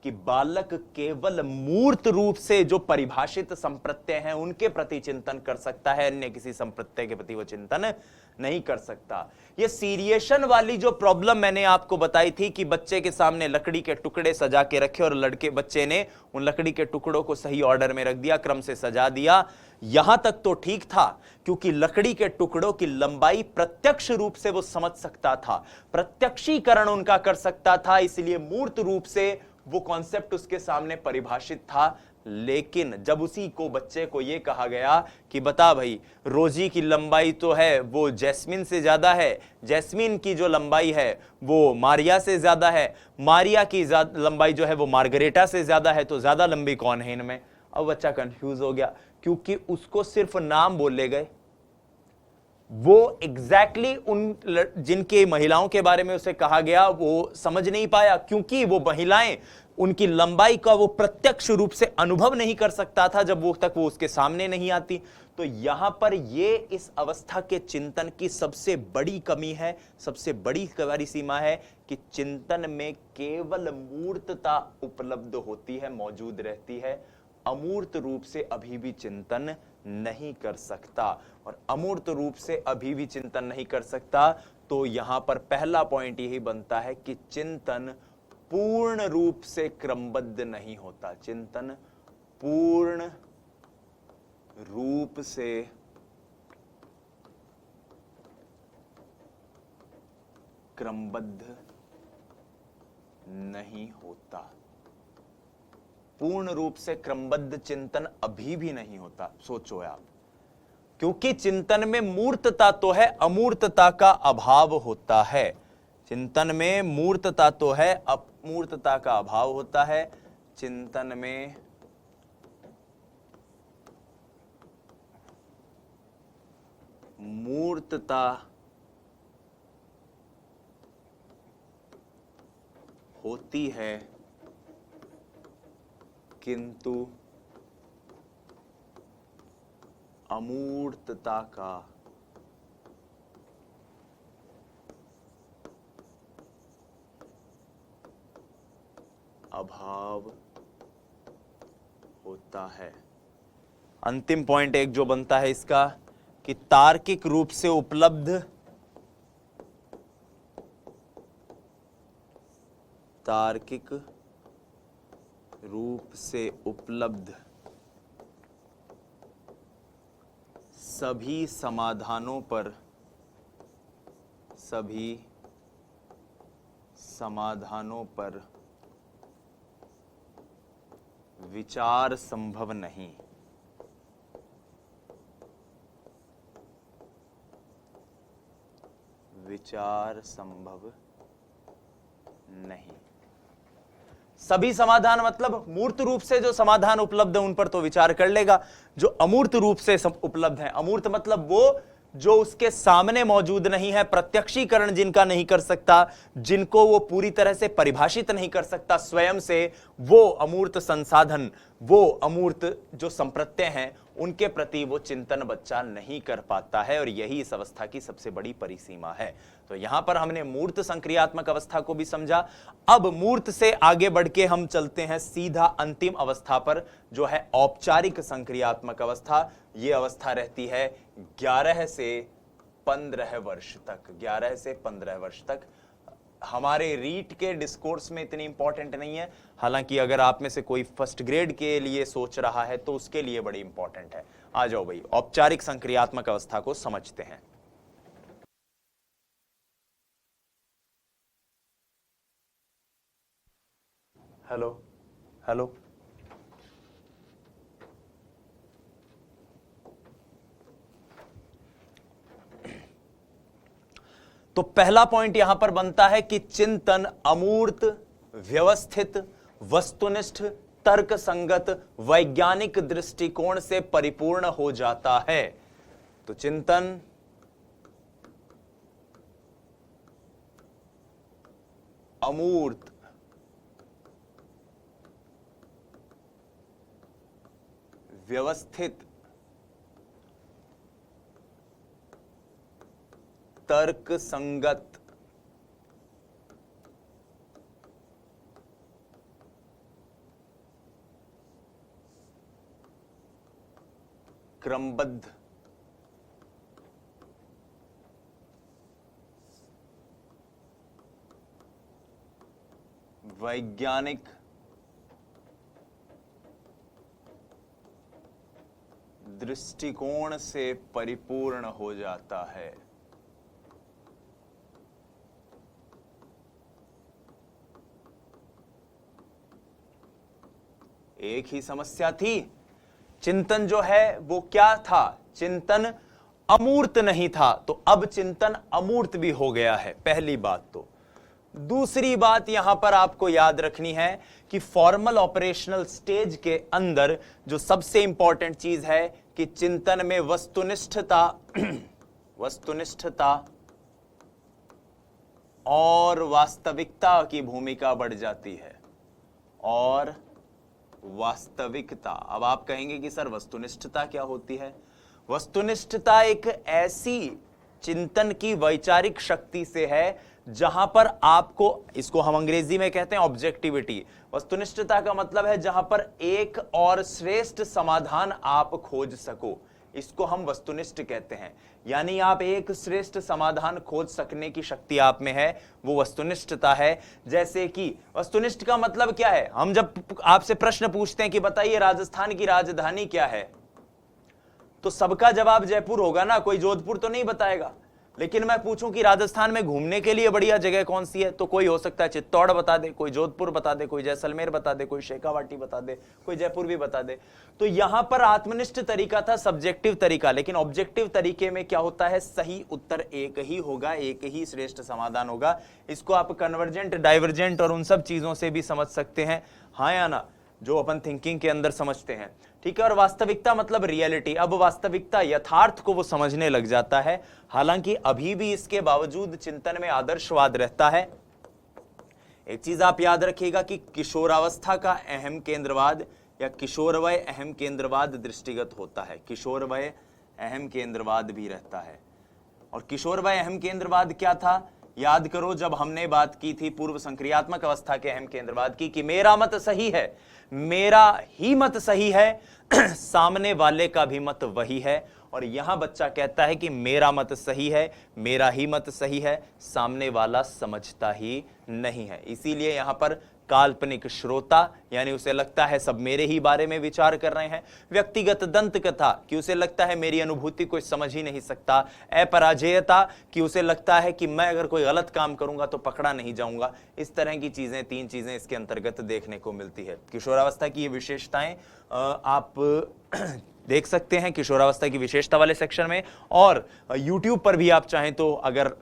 कि बालक केवल मूर्त रूप से जो परिभाषित संप्रत्यय हैं उनके प्रति चिंतन कर सकता है, अन्य किसी संप्रत्यय के प्रति वो चिंतन नहीं कर सकता। ये सीरिएशन वाली जो प्रॉब्लम मैंने आपको बताई थी कि बच्चे के सामने लकड़ी के टुकड़े सजा के रखे और बच्चे ने उन लकड़ी के टुकड़ों को सही ऑर्डर में रख दिया, क्रम से सजा दिया, यहां तक तो ठीक था, क्योंकि लकड़ी के टुकड़ों की लंबाई प्रत्यक्ष रूप से वो समझ सकता था, प्रत्यक्षीकरण उनका कर सकता था, इसलिए मूर्त रूप से वो कॉन्सेप्ट उसके सामने परिभाषित था। लेकिन जब उसी को बच्चे को यह कहा गया कि बता भाई, रोजी की लंबाई तो है वो जैस्मिन से ज्यादा है, जैस्मिन की जो लंबाई है वो मारिया से ज्यादा है, मारिया की लंबाई जो है वो मार्गरेटा से ज्यादा है, तो ज्यादा लंबी कौन है इनमें? अब बच्चा कंफ्यूज हो गया, क्योंकि उसको सिर्फ नाम बोले गए, वो एग्जैक्टली उन जिनके महिलाओं के बारे में उसे कहा गया वो समझ नहीं पाया, क्योंकि वो महिलाएं उनकी लंबाई का वो प्रत्यक्ष रूप से अनुभव नहीं कर सकता था जब वो उसके सामने नहीं आती। तो यहां पर ये इस अवस्था के चिंतन की सबसे बड़ी कमी है, सबसे बड़ी सीमा है कि चिंतन में केवल मूर्तता उपलब्ध होती है, मौजूद रहती है, अमूर्त रूप से अभी भी चिंतन नहीं कर सकता। और अमूर्त रूप से अभी भी चिंतन नहीं कर सकता, तो यहां पर पहला पॉइंट यही बनता है कि चिंतन पूर्ण रूप से क्रमबद्ध नहीं होता, चिंतन पूर्ण रूप से क्रमबद्ध नहीं होता, पूर्ण रूप से क्रमबद्ध चिंतन अभी भी नहीं होता। सोचो आप, क्योंकि चिंतन में मूर्तता तो है, अमूर्तता का अभाव होता है। चिंतन में मूर्तता तो है, अमूर्तता का अभाव होता है। चिंतन में मूर्तता होती है, किंतु अमूर्तता का अभाव होता है। अंतिम पॉइंट एक जो बनता है इसका कि तार्किक रूप से उपलब्ध, तार्किक रूप से उपलब्ध सभी समाधानों पर, सभी समाधानों पर विचार संभव नहीं। विचार संभव नहीं। सभी समाधान मतलब मूर्त रूप से जो समाधान उपलब्ध है उन पर तो विचार कर लेगा, जो अमूर्त रूप से उपलब्ध है, अमूर्त मतलब वो जो उसके सामने मौजूद नहीं है, प्रत्यक्षीकरण जिनका नहीं कर सकता, जिनको वो पूरी तरह से परिभाषित नहीं कर सकता स्वयं से, वो अमूर्त संसाधन, वो अमूर्त जो संप्रत्यय हैं, उनके प्रति वो चिंतन बच्चा नहीं कर पाता है, और यही इस अवस्था की सबसे बड़ी परिसीमा है। तो यहां पर हमने मूर्त संक्रियात्मक अवस्था को भी समझा। अब मूर्त से आगे बढ़ के हम चलते हैं सीधा अंतिम अवस्था पर, जो है औपचारिक संक्रियात्मक अवस्था। ये अवस्था रहती है 11 से 15 वर्ष तक। 11 से 15 वर्ष तक हमारे रीट के डिस्कोर्स में इतनी इंपॉर्टेंट नहीं है, हालांकि अगर आप में से कोई फर्स्ट ग्रेड के लिए सोच रहा है तो उसके लिए बड़ी इंपॉर्टेंट है। आ जाओ भाई, औपचारिक संक्रियात्मक अवस्था को समझते हैं। हेलो हेलो, तो पहला पॉइंट यहां पर बनता है कि चिंतन अमूर्त, व्यवस्थित, वस्तुनिष्ठ, तर्क संगत, वैज्ञानिक दृष्टिकोण से परिपूर्ण हो जाता है। तो चिंतन अमूर्त, व्यवस्थित, तर्क संगत, क्रमबद्ध, वैज्ञानिक दृष्टिकोण से परिपूर्ण हो जाता है। एक ही समस्या थी, चिंतन जो है वो क्या था? चिंतन अमूर्त नहीं था, तो अब चिंतन अमूर्त भी हो गया है, पहली बात। तो दूसरी बात यहां पर आपको याद रखनी है कि फॉर्मल ऑपरेशनल स्टेज के अंदर जो सबसे इंपॉर्टेंट चीज है कि चिंतन में वस्तुनिष्ठता वस्तुनिष्ठता और वास्तविकता की भूमिका बढ़ जाती है। और वास्तविकता, अब आप कहेंगे कि सर वस्तुनिष्ठता क्या होती है? वस्तुनिष्ठता एक ऐसी चिंतन की वैचारिक शक्ति से है जहां पर आपको, इसको हम अंग्रेजी में कहते हैं ऑब्जेक्टिविटी। वस्तुनिष्ठता का मतलब है जहां पर एक और श्रेष्ठ समाधान आप खोज सको, इसको हम वस्तुनिष्ठ कहते हैं। यानी आप एक श्रेष्ठ समाधान खोज सकने की शक्ति आप में है, वो वस्तुनिष्ठता है। जैसे कि वस्तुनिष्ठ का मतलब क्या है? हम जब आपसे प्रश्न पूछते हैं कि बताइए राजस्थान की राजधानी क्या है, तो सबका जवाब जयपुर होगा ना, कोई जोधपुर तो नहीं बताएगा। लेकिन मैं पूछूं कि राजस्थान में घूमने के लिए बढ़िया जगह कौन सी है, तो कोई हो सकता है चित्तौड़ बता दे, कोई जोधपुर बता दे, कोई जैसलमेर बता दे, कोई शेखावाटी बता दे, कोई जयपुर भी बता दे। तो यहां पर आत्मनिष्ठ तरीका था, सब्जेक्टिव तरीका। लेकिन ऑब्जेक्टिव तरीके में क्या होता है? सही उत्तर एक ही होगा, एक ही श्रेष्ठ समाधान होगा। इसको आप कन्वर्जेंट, डाइवर्जेंट और उन सब चीजों से भी समझ सकते हैं, हाँ या ना, जो अपन थिंकिंग के अंदर समझते हैं, ठीक है। और वास्तविकता मतलब रियलिटी। अब वास्तविकता, यथार्थ को वो समझने लग जाता है। हालांकि अभी भी इसके बावजूद चिंतन में आदर्शवाद रहता है। एक चीज आप याद रखिएगा कि किशोरावस्था का अहम केंद्रवाद या किशोरवय अहम केंद्रवाद दृष्टिगत होता है, किशोरवय अहम केंद्रवाद भी रहता है। और किशोरवय अहम केंद्रवाद क्या था? याद करो जब हमने बात की थी पूर्व संक्रियात्मक अवस्था के अहम केंद्रवाद की, कि मेरा मत सही है, मेरा ही मत सही है, सामने वाले का भी मत वही है, और यहां बच्चा कहता है कि मेरा मत सही है, मेरा ही मत सही है, सामने वाला समझता ही नहीं है। इसीलिए यहां पर काल्पनिक श्रोता, यानी उसे लगता है सब मेरे ही बारे में विचार कर रहे हैं। व्यक्तिगत दंत कथा, कि उसे लगता है मेरी अनुभूति कोई समझ ही नहीं सकता। अपराजेयता, कि उसे लगता है कि मैं अगर कोई गलत काम करूंगा तो पकड़ा नहीं जाऊंगा। इस तरह की चीजें, 3 चीजें इसके अंतर्गत देखने को मिलती है। किशोरावस्था की ये विशेषताएं आप देख सकते हैं किशोरावस्था की विशेषता वाले सेक्शन में, और YouTube पर भी आप चाहें तो अगर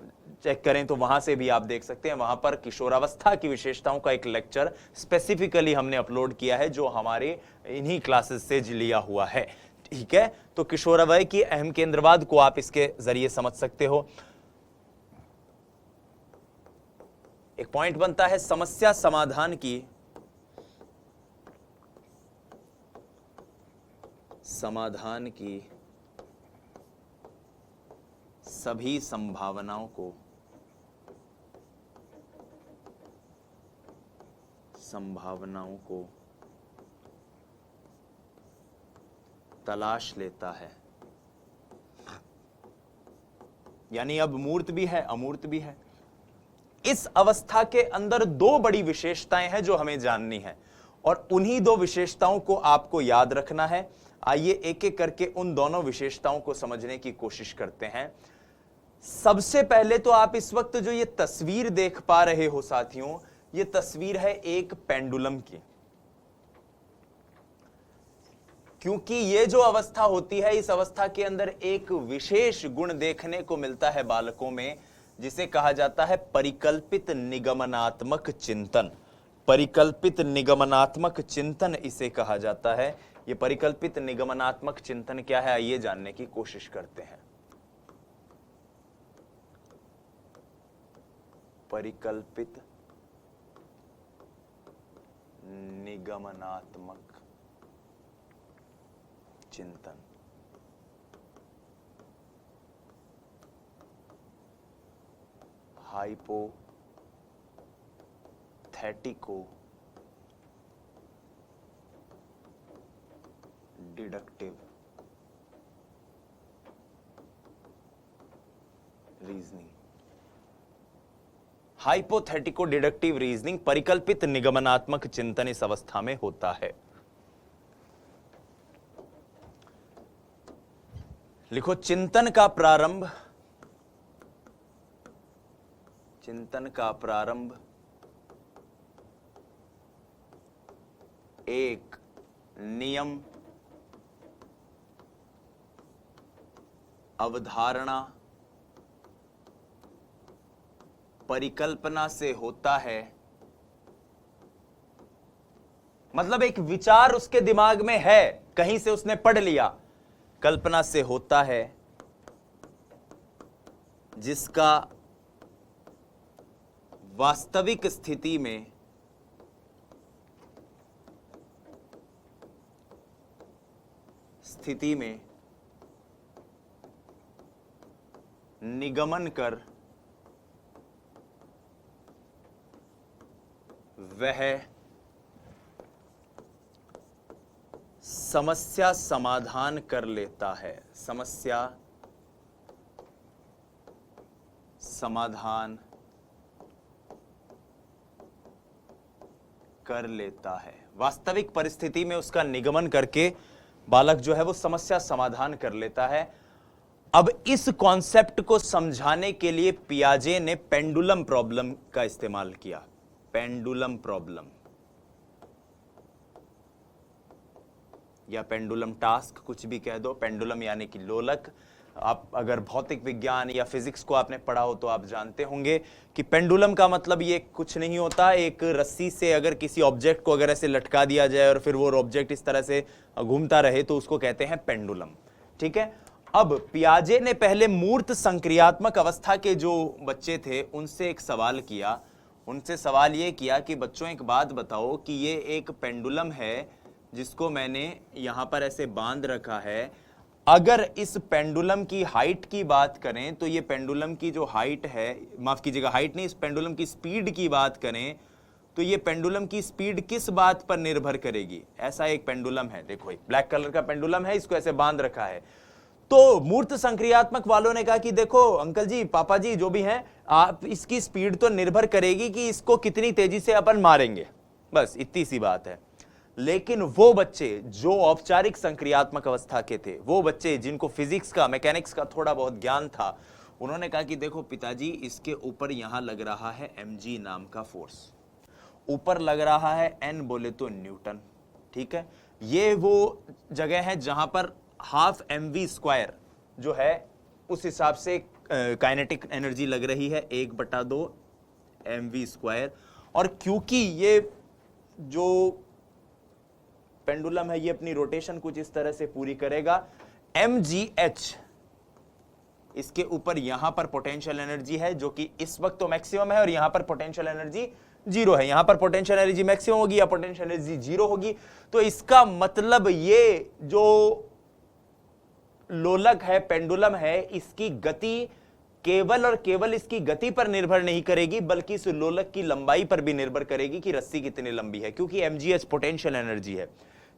चेक करें तो वहां से भी आप देख सकते हैं। वहां पर किशोरावस्था की विशेषताओं का एक लेक्चर स्पेसिफिकली हमने अपलोड किया है, जो हमारे इन्हीं क्लासेस से लिया हुआ है। ठीक है, तो किशोरावय की अहम केंद्रवाद को आप इसके जरिए समझ सकते हो। एक पॉइंट बनता है समस्या समाधान की सभी संभावनाओं को तलाश लेता है। यानी अब मूर्त भी है, अमूर्त भी है। इस अवस्था के अंदर 2 बड़ी विशेषताएं हैं जो हमें जाननी है, और उन्हीं 2 विशेषताओं को आपको याद रखना है। आइए एक एक करके उन दोनों विशेषताओं को समझने की कोशिश करते हैं। सबसे पहले तो आप इस वक्त जो ये तस्वीर देख पा रहे हो साथियों, ये तस्वीर है एक पेंडुलम की। क्योंकि ये जो अवस्था होती है, इस अवस्था के अंदर एक विशेष गुण देखने को मिलता है बालकों में, जिसे कहा जाता है परिकल्पित निगमनात्मक चिंतन। परिकल्पित निगमनात्मक चिंतन इसे कहा जाता है। ये परिकल्पित निगमनात्मक चिंतन क्या है, आइए जानने की कोशिश करते हैं। परिकल्पित निगमनात्मक चिंतन। हाइपोथेटिको डिडक्टिव रीजनिंग। हाइपोथेटिको डिडक्टिव रीजनिंग, परिकल्पित निगमनात्मक चिंतन इस अवस्था में होता है। लिखो, चिंतन का प्रारंभ एक नियम, अवधारणा, परिकल्पना से होता है। मतलब एक विचार उसके दिमाग में है, कहीं से उसने पढ़ लिया, कल्पना से होता है, जिसका वास्तविक स्थिति में निगमन कर वह समस्या समाधान कर लेता है। समस्या समाधान कर लेता है। वास्तविक परिस्थिति में उसका निगमन करके बालक जो है वो समस्या समाधान कर लेता है। अब इस कॉन्सेप्ट को समझाने के लिए पियाजे ने पेंडुलम प्रॉब्लम का इस्तेमाल किया। पेंडुलम प्रॉब्लम या पेंडुलम टास्क, कुछ भी कह दो। पेंडुलम यानी कि लोलक। आप अगर भौतिक विज्ञान या फिजिक्स को आपने पढ़ा हो तो आप जानते होंगे कि पेंडुलम का मतलब ये कुछ नहीं होता, एक रस्सी से अगर किसी ऑब्जेक्ट को अगर ऐसे लटका दिया जाए और फिर वो ऑब्जेक्ट इस तरह से घूमता रहे तो उसको कहते हैं पेंडुलम। ठीक है। अब पियाजे ने पहले मूर्त संक्रियात्मक अवस्था के जो बच्चे थे उनसे एक सवाल किया। उनसे सवाल ये किया कि बच्चों एक बात बताओ कि ये एक पेंडुलम है जिसको मैंने यहां पर ऐसे बांध रखा है। अगर इस पेंडुलम की हाइट की बात करें तो ये पेंडुलम की जो हाइट है, माफ कीजिएगा हाइट नहीं, इस पेंडुलम की स्पीड की बात करें तो ये पेंडुलम की स्पीड किस बात पर निर्भर करेगी। ऐसा एक पेंडुलम है, देखो ब्लैक कलर का पेंडुलम है, इसको ऐसे बांध रखा है। तो मूर्त संक्रियात्मक वालों ने कहा कि देखो अंकल जी, पापा जी, जो भी हैं, आप इसकी स्पीड तो निर्भर करेगी कि इसको कितनी तेजी से अपन मारेंगे, बस इतनी सी बात है। लेकिन वो बच्चे जो औपचारिक संक्रियात्मक अवस्था के थे, वो बच्चे जिनको फिजिक्स का, मैकेनिक्स का थोड़ा बहुत ज्ञान था, उन्होंने कहा कि देखो पिताजी, इसके ऊपर यहां लग रहा है mg नाम का फोर्स, ऊपर लग रहा है n बोले तो न्यूटन, ठीक है। ये वो जगह है जहां पर हाफ mv² जो है उस हिसाब से काइनेटिक एनर्जी लग रही है, 1/2 mv²। और क्योंकि ये जो पेंडुलम है ये अपनी रोटेशन कुछ इस तरह से पूरी करेगा, mgh इसके ऊपर यहां पर पोटेंशियल एनर्जी है जो कि इस वक्त तो मैक्सिमम है, और यहां पर पोटेंशियल एनर्जी 0 है। यहां पर पोटेंशियल एनर्जी मैक्सिमम होगी या पोटेंशियल एनर्जी 0 होगी। तो इसका मतलब ये जो लोलक है, पेंडुलम है, इसकी गति केवल और केवल इसकी गति पर निर्भर नहीं करेगी, बल्कि इस लोलक की लंबाई पर भी निर्भर करेगी कि रस्सी कितनी लंबी है, क्योंकि mgh पोटेंशियल एनर्जी है।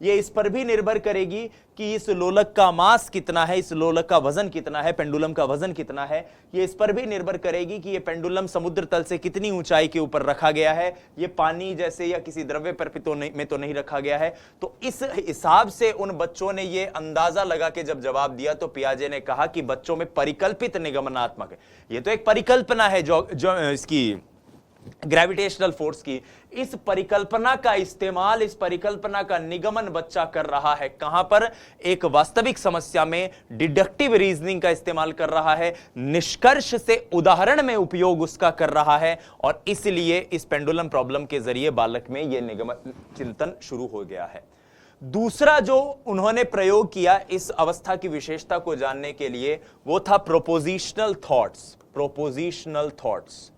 ये इस पर भी निर्भर करेगी कि इस लोलक का मास कितना है, इस लोलक का वजन कितना है, पेंडुलम का वजन कितना है। ये इस पर भी निर्भर करेगी कि ये पेंडुलम समुद्र तल से कितनी ऊंचाई के ऊपर रखा गया है, ये पानी जैसे या किसी द्रव्य पर में तो नहीं रखा गया है। तो इस हिसाब से उन बच्चों ने ये अंदाजा लगा के जब जवाब दिया, तो पियाजे ने कहा कि बच्चों में परिकल्पित निगमनात्मक है, ये तो एक परिकल्पना है जो इसकी ग्रेविटेशनल फोर्स की, इस परिकल्पना का इस्तेमाल, इस परिकल्पना का निगमन बच्चा कर रहा है। कहां पर? एक वास्तविक समस्या में डिडक्टिव रीजनिंग का इस्तेमाल कर रहा है, निष्कर्ष से उदाहरण में उपयोग उसका कर रहा है, और इसलिए इस पेंडुलम प्रॉब्लम के जरिए बालक में यह निगमन चिंतन शुरू हो गया है। दूसरा जो उन्होंने प्रयोग किया इस अवस्था की विशेषता को जानने के लिए, वो था prepositional thoughts. Prepositional thoughts,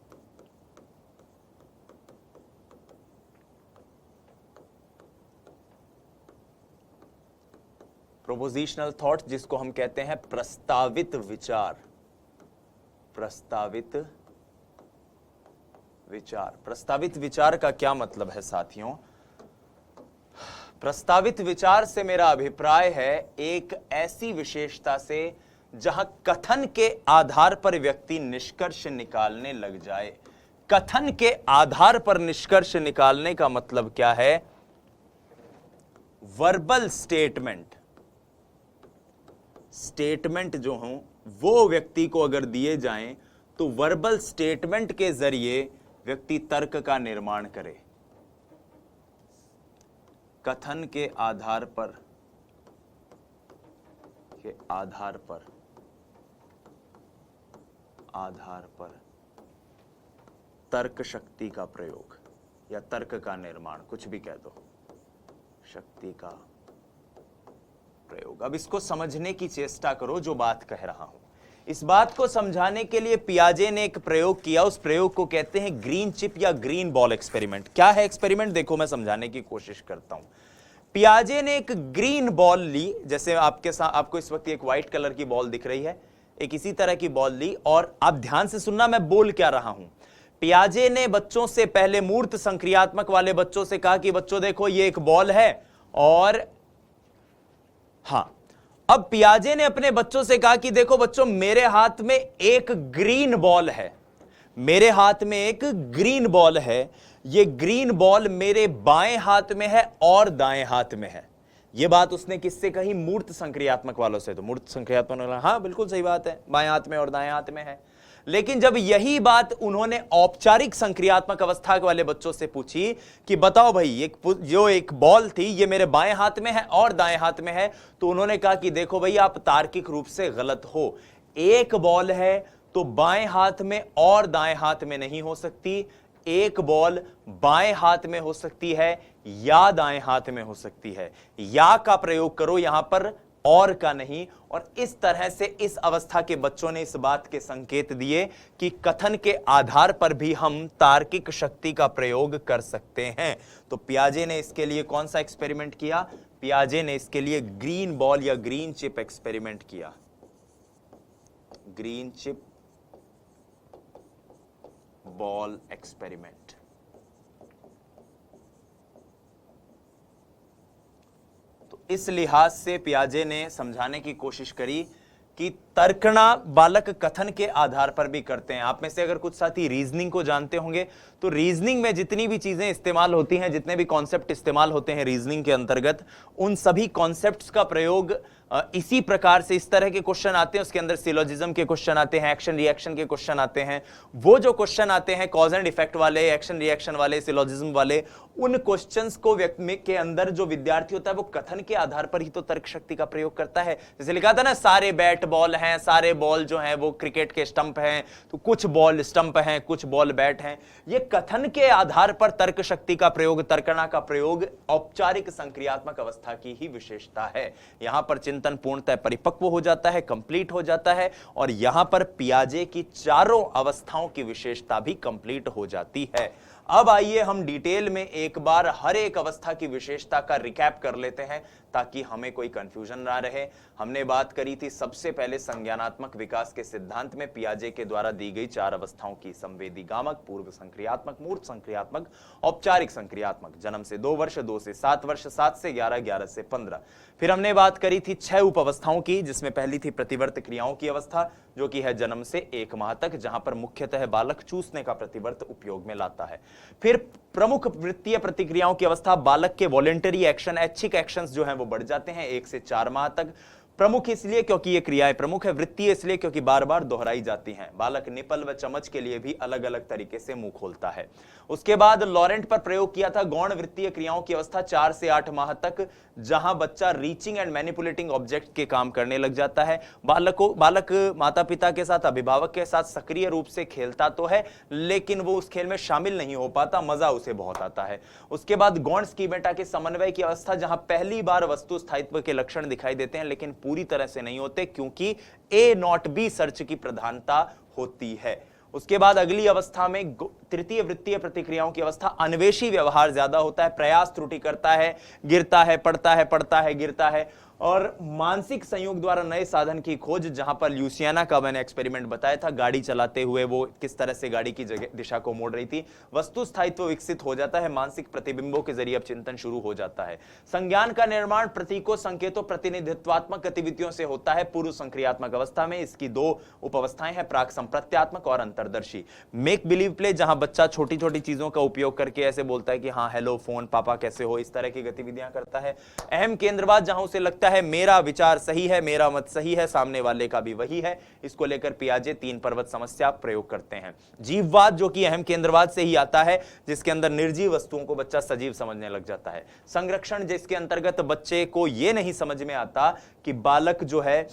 prepositional thoughts जिसको हम कहते हैं प्रस्तावित विचार। प्रस्तावित विचार, प्रस्तावित विचार का क्या मतलब है साथियों? प्रस्तावित विचार से मेरा अभिप्राय है एक ऐसी विशेषता से जहां कथन के आधार पर व्यक्ति निष्कर्ष निकालने लग जाए। कथन के आधार पर निष्कर्ष निकालने का मतलब क्या है? वर्बल स्टेटमेंट, स्टेटमेंट जो हों वो व्यक्ति को अगर दिए जाएं तो वर्बल स्टेटमेंट के जरिए व्यक्ति तर्क का निर्माण करे। कथन के आधार पर, आधार पर तर्क शक्ति का प्रयोग या तर्क का निर्माण, कुछ भी कह दो, शक्ति का प्रयोग। अब इसको समझने की चेष्टा करो जो बात कह रहा हूं। इस बात को समझाने के लिए पियाजे ने एक प्रयोग किया, उस प्रयोग को कहते हैं ग्रीन चिप या ग्रीन बॉल एक्सपेरिमेंट। क्या है एक्सपेरिमेंट? देखो मैं समझाने की कोशिश करता हूं। पियाजे ने एक ग्रीन बॉल ली, जैसे आपको इस वक्त एक व्हाइट कलर की बॉल दिख रही है, एक इसी तरह की बॉल ली, और आप ध्यान से सुनना मैं बोल क्या रहा हूं। पियाजे ने बच्चों से पहले मूर्त संक्रियात्मक वाले बच्चों से कहा कि बच्चों देखो ये एक बॉल है, और हां, अब पियाजे ने अपने बच्चों से कहा कि देखो बच्चों मेरे हाथ में एक ग्रीन बॉल है, मेरे हाथ में एक ग्रीन बॉल है, ये ग्रीन बॉल मेरे बाएं हाथ में है और दाएं हाथ में है। ये बात उसने किससे कही? मूर्त संक्रियात्मक वालों से। तो मूर्त संक्रियात्मक वाला, हाँ बिल्कुल सही बात है, बाएं हाथ में और दाएं हाथ में है। लेकिन जब यही बात उन्होंने औपचारिक संक्रियात्मक अवस्था वाले बच्चों से पूछी कि बताओ भाई जो एक बॉल थी ये मेरे बाएं हाथ में है और दाएं हाथ में है, तो उन्होंने कहा कि देखो भाई आप तार्किक रूप से गलत हो। एक बॉल है तो बाएं हाथ में और दाएं हाथ में नहीं हो सकती, एक बॉल बाएं हाथ में हो सकती है या दाएं हाथ में हो सकती है। या का प्रयोग करो यहां पर, और का नहीं। और इस तरह से इस अवस्था के बच्चों ने इस बात के संकेत दिए कि कथन के आधार पर भी हम तार्किक शक्ति का प्रयोग कर सकते हैं। तो पियाजे ने इसके लिए कौन सा एक्सपेरिमेंट किया? पियाजे ने इसके लिए ग्रीन बॉल या ग्रीन चिप एक्सपेरिमेंट किया। Green chip ball experiment. तो इस लिहाज से पियाजे ने समझाने की कोशिश करी कि तर्कना बालक कथन के आधार पर भी करते हैं। आप में से अगर कुछ साथी रीजनिंग को जानते होंगे तो रीजनिंग में जितनी भी चीजें इस्तेमाल होती हैं, जितने भी कॉन्सेप्ट इस्तेमाल होते हैं रीजनिंग के अंतर्गत, उन सभी कॉन्सेप्ट्स का प्रयोग इसी प्रकार से, इस तरह के क्वेश्चन आते हैं, उसके अंदर सिलोजिज्म के क्वेश्चन आते हैं, एक्शन रिएक्शन के क्वेश्चन आते हैं। वो जो क्वेश्चन आते हैं कॉज एंड इफेक्ट वाले, एक्शन रिएक्शन वाले, सिलोजिज्म वाले, उन क्वेश्चंस को व्यक्ति के अंदर जो विद्यार्थी होता है वो कथन के आधार पर ही तो तर्क शक्ति का प्रयोग करता है। जैसे लिखा था ना, सारे बैट बॉल हैं, सारे बॉल जो हैं वो क्रिकेट के स्टंप हैं, तो कुछ बॉल स्टंप हैं, कुछ बॉल बैट हैं। ये कथन के आधार पर तर्क शक्ति का प्रयोग, तर्कना का प्रयोग औपचारिक संक्रियात्मक अवस्था की ही विशेषता है। यहां पर चिंतन पूर्णतः परिपक्व हो जाता है, कंप्लीट हो जाता है, और यहां पर पियाजे की चारों अवस्थाओं की विशेषता भी कंप्लीट हो जाती है। अब आइए हम डिटेल में एक बार हर एक अवस्था की विशेषता का रिकैप कर लेते हैं ताकि हमें कोई कंफ्यूजन ना रहे। हमने बात करी थी सबसे पहले संज्ञानात्मक विकास के सिद्धांत में पियाजे के द्वारा दी गई 4 अवस्थाओं की, संवेदीगामक, पूर्व संक्रियात्मक, मूर्त संक्रियात्मक, औपचारिक संक्रियात्मक। जन्म से 2 वर्ष, 2 से 7 वर्ष, 7 से 11, 11 से 15। फिर हमने बात करी थी 6 उप अवस्थाओं की, जिसमें पहली थी प्रतिवर्त क्रियाओं की अवस्था, जो कि है जन्म से 1 माह तक, जहां पर मुख्यतः बालक चूसने का प्रतिवर्त उपयोग में लाता है। फिर प्रमुख वृत्तीय प्रतिक्रियाओं की अवस्था, बालक के वॉलेंटरी एक्शन, ऐच्छिक एक्शंस जो हैं वो बढ़ जाते हैं 1 से 4 माह तक। प्रमुख इसलिए क्योंकि ये क्रियाएं प्रमुख है, वृत्तीय इसलिए क्योंकि बार बार दोहराई जाती हैं। बालक निपल व चमच के लिए भी अलग अलग तरीके से मुंह खोलता है। उसके बाद लॉरेंट पर प्रयोग किया था गौण वृत्तीय क्रियाओं की अवस्था 4 से 8 माह तक, जहां बच्चा रीचिंग एंड मैनिपुलेटिंग ऑब्जेक्ट के काम करने लग जाता है। बालक माता पिता के साथ, अभिभावक के साथ सक्रिय रूप से खेलता तो है, लेकिन वो उस खेल में शामिल नहीं हो पाता, मजा उसे बहुत आता है। उसके बाद गौण स्कीमेटा के समन्वय की अवस्था, जहां पहली बार वस्तु स्थायित्व के लक्षण दिखाई देते हैं, लेकिन पूरी तरह से नहीं होते, क्योंकि ए नॉट बी सर्च की प्रधानता होती है। उसके बाद अगली अवस्था में तृतीय वृत्तीय प्रतिक्रियाओं की अवस्था, अन्वेषी व्यवहार ज्यादा होता है, प्रयास त्रुटि करता है, गिरता है, पढ़ता है, गिरता है, और मानसिक संयोग द्वारा नए साधन की खोज, जहां पर ल्यूसियाना का मैंने एक्सपेरिमेंट बताया था, गाड़ी चलाते हुए वो किस तरह से गाड़ी की दिशा को मोड़ रही थी। वस्तु स्थायित्व विकसित हो जाता है, मानसिक प्रतिबिंबों के जरिए अब चिंतन शुरू हो जाता है। संज्ञान का निर्माण प्रतीकों, संकेतों, प्रतिनिधित्वात्मक गतिविधियों से होता है पूर्व संक्रियात्मक अवस्था में। इसकी 2 उपअवस्थाएं हैं, प्राक संप्रत्यात्मक और अंतर्दर्शी। मेक बिलीव प्ले, जहां बच्चा छोटी छोटी चीजों का उपयोग करके ऐसे बोलता है कि हाँ हेलो फोन, पापा कैसे हो, इस तरह की गतिविधियां करता है। अहम केंद्रवाद, जहां उसे लगता है मेरा विचार सही है, मेरा मत सही है, सामने वाले का भी वही है। इसको लेकर पियाजे 3 पर्वत समस्या प्रयोग करते हैं। जीववाद, जो कि अहम केंद्रवाद से ही आता है, जिसके अंदर निर्जीव वस्तुओं को बच्चा सजीव समझने लग जाता है। संरक्षण, जिसके अंतर्गत बच्चे को यह नहीं समझ में आता कि बालक जो है,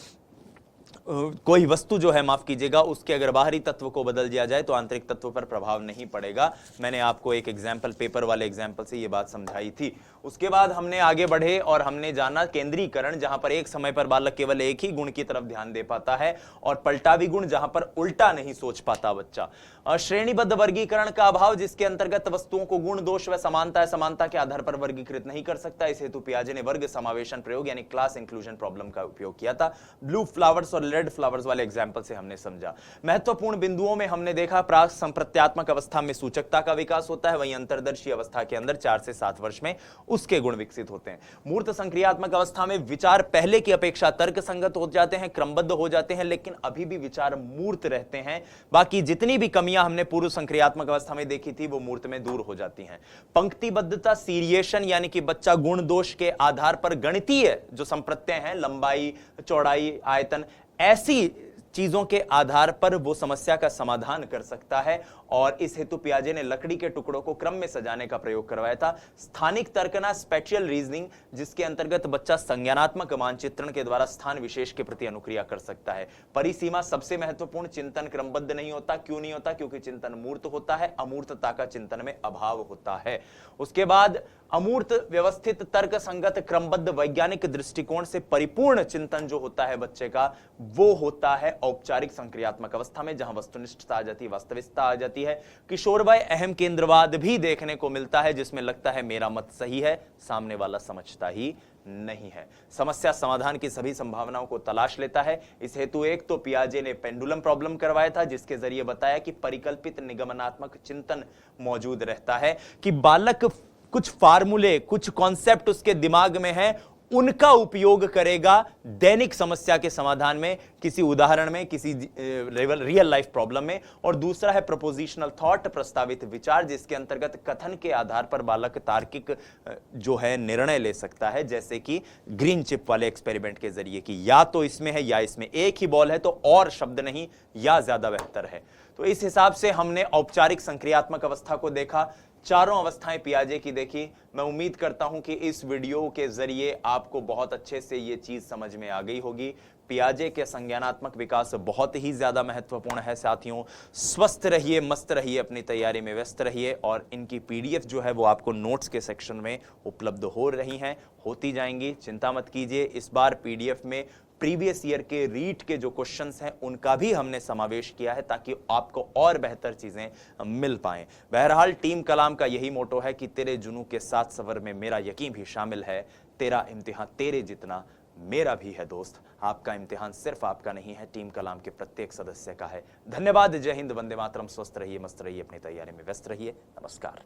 कोई वस्तु जो है, माफ कीजिएगा, उसके अगर बाहरी तत्व को बदल दिया जाए तो आंतरिक तत्व पर प्रभाव नहीं पड़ेगा। मैंने आपको एक एग्जाम्पल, पेपर वाले एग्जाम्पल से यह बात समझाई थी। उसके बाद हमने आगे बढ़े और हमने जाना केंद्रीकरण, जहां पर एक समय पर बालक केवल एक ही गुण की तरफ ध्यान दे पाता है, और पलटावी गुण, जहां पर उल्टा नहीं सोच पाता बच्चा। श्रेणीबद्ध वर्गीकरण का अभाव, जिसके अंतर्गत वस्तुओं को गुण, दोष व समानता के आधार पर वर्गीकृत नहीं कर सकता। इस हेतु पियाजे ने वर्ग समावेशन प्रयोग यानी क्लास इंक्लूजन प्रॉब्लम का उपयोग किया था। ब्लू फ्लावर्स और रेड फ्लावर्स वाले एग्जाम्पल से हमने समझा। महत्वपूर्ण बिंदुओं में हमने देखा, प्राक संप्रत्यात्मक अवस्था में सूचकता का विकास होता है, वहीं अंतर्दर्शी अवस्था के अंदर 4 से 7 वर्ष में उसके गुण विकसित होते हैं। मूर्त संक्रियात्मक अवस्था में विचार पहले की अपेक्षा तर्क संगत हो जाते हैं, क्रमबद्ध हो जाते हैं, लेकिन अभी भी विचार मूर्त रहते हैं। बाकी जितनी भी कमियां हमने पूर्व संक्रियात्मक अवस्था में देखी थी वो मूर्त में दूर हो जाती हैं। पंक्तिबद्धता, सीरिएशन, यानी कि बच्चा गुण दोष के आधार पर गणितीय जो संप्रत्यय हैं, लंबाई, चौड़ाई, आयतन, ऐसी चीजों के आधार पर वो समस्या का समाधान कर सकता है, और इस हेतु पियाजे ने लकड़ी के टुकड़ों को क्रम में सजाने का प्रयोग करवाया था। स्थानिक तर्कना, स्पेशियल रीजनिंग, जिसके अंतर्गत बच्चा संज्ञानात्मक मानचित्रण के द्वारा स्थान विशेष के प्रति अनुक्रिया कर सकता है। परिसीमा, सबसे महत्वपूर्ण, चिंतन क्रमबद्ध नहीं होता। क्यों नहीं होता? क्योंकि चिंतन मूर्त होता है, अमूर्तता का चिंतन में अभाव होता है। उसके बाद अमूर्त, व्यवस्थित, तर्क संगत, क्रमबद्ध, वैज्ञानिक दृष्टिकोण से परिपूर्ण चिंतन जो होता है बच्चे का, वो होता है औपचारिक संक्रियात्मक अवस्था में, जहां वस्तुनिष्ठता आ जाती है, वास्तविकता आ जाती है। किशोरवय अहम केंद्रवाद भी देखने को मिलता है, जिसमें लगता है मेरा मत सही है, सामने वाला समझता ही नहीं है। समस्या समाधान की सभी संभावनाओं को तलाश लेता है। इस हेतु एक तो पियाजे ने पेंडुलम प्रॉब्लम करवाया था, जिसके जरिए बताया कि परिकल्पित निगमनात्मक चिंतन मौजूद रहता है, कि बालक कुछ फार्मूले, कुछ कॉन्सेप्ट उसके दिमाग में है, उनका उपयोग करेगा दैनिक समस्या के समाधान में, किसी उदाहरण में, किसी रियल लाइफ प्रॉब्लम में। और दूसरा है प्रपोजिशनल थॉट, प्रस्तावित विचार, जिसके अंतर्गत कथन के आधार पर बालक तार्किक जो है निर्णय ले सकता है, जैसे कि ग्रीन चिप वाले एक्सपेरिमेंट के जरिए कि या तो इसमें है या इसमें, एक ही बॉल है तो और शब्द नहीं, या ज्यादा बेहतर है। तो इस हिसाब से हमने औपचारिक संक्रियात्मक अवस्था को देखा, चारों अवस्थाएं पियाजे की देखी। मैं उम्मीद करता हूं कि इस वीडियो के जरिए आपको बहुत अच्छे से यह चीज समझ में आ गई होगी। पियाजे के संज्ञानात्मक विकास बहुत ही ज्यादा महत्वपूर्ण है साथियों। स्वस्थ रहिए, मस्त रहिए, अपनी तैयारी में व्यस्त रहिए, और इनकी पीडीएफ जो है वो आपको नोट्स के सेक्शन में उपलब्ध हो रही हैं, होती जाएंगी, चिंता मत कीजिए। इस बार पीडीएफ में प्रीवियस ईयर के रीट के जो क्वेश्चंस हैं उनका भी हमने समावेश किया है, ताकि आपको और बेहतर चीजें मिल पाएं। बहरहाल टीम कलाम का यही मोटो है कि तेरे जुनू के साथ सफर में मेरा यकीन भी शामिल है, तेरा इम्तिहान तेरे जितना मेरा भी है दोस्त। आपका इम्तिहान सिर्फ आपका नहीं है, टीम कलाम के प्रत्येक सदस्य का है। धन्यवाद, जय हिंद, वंदे मातरम। स्वस्थ रहिए, मस्त रहिए, अपनी तैयारी में व्यस्त रहिए। नमस्कार।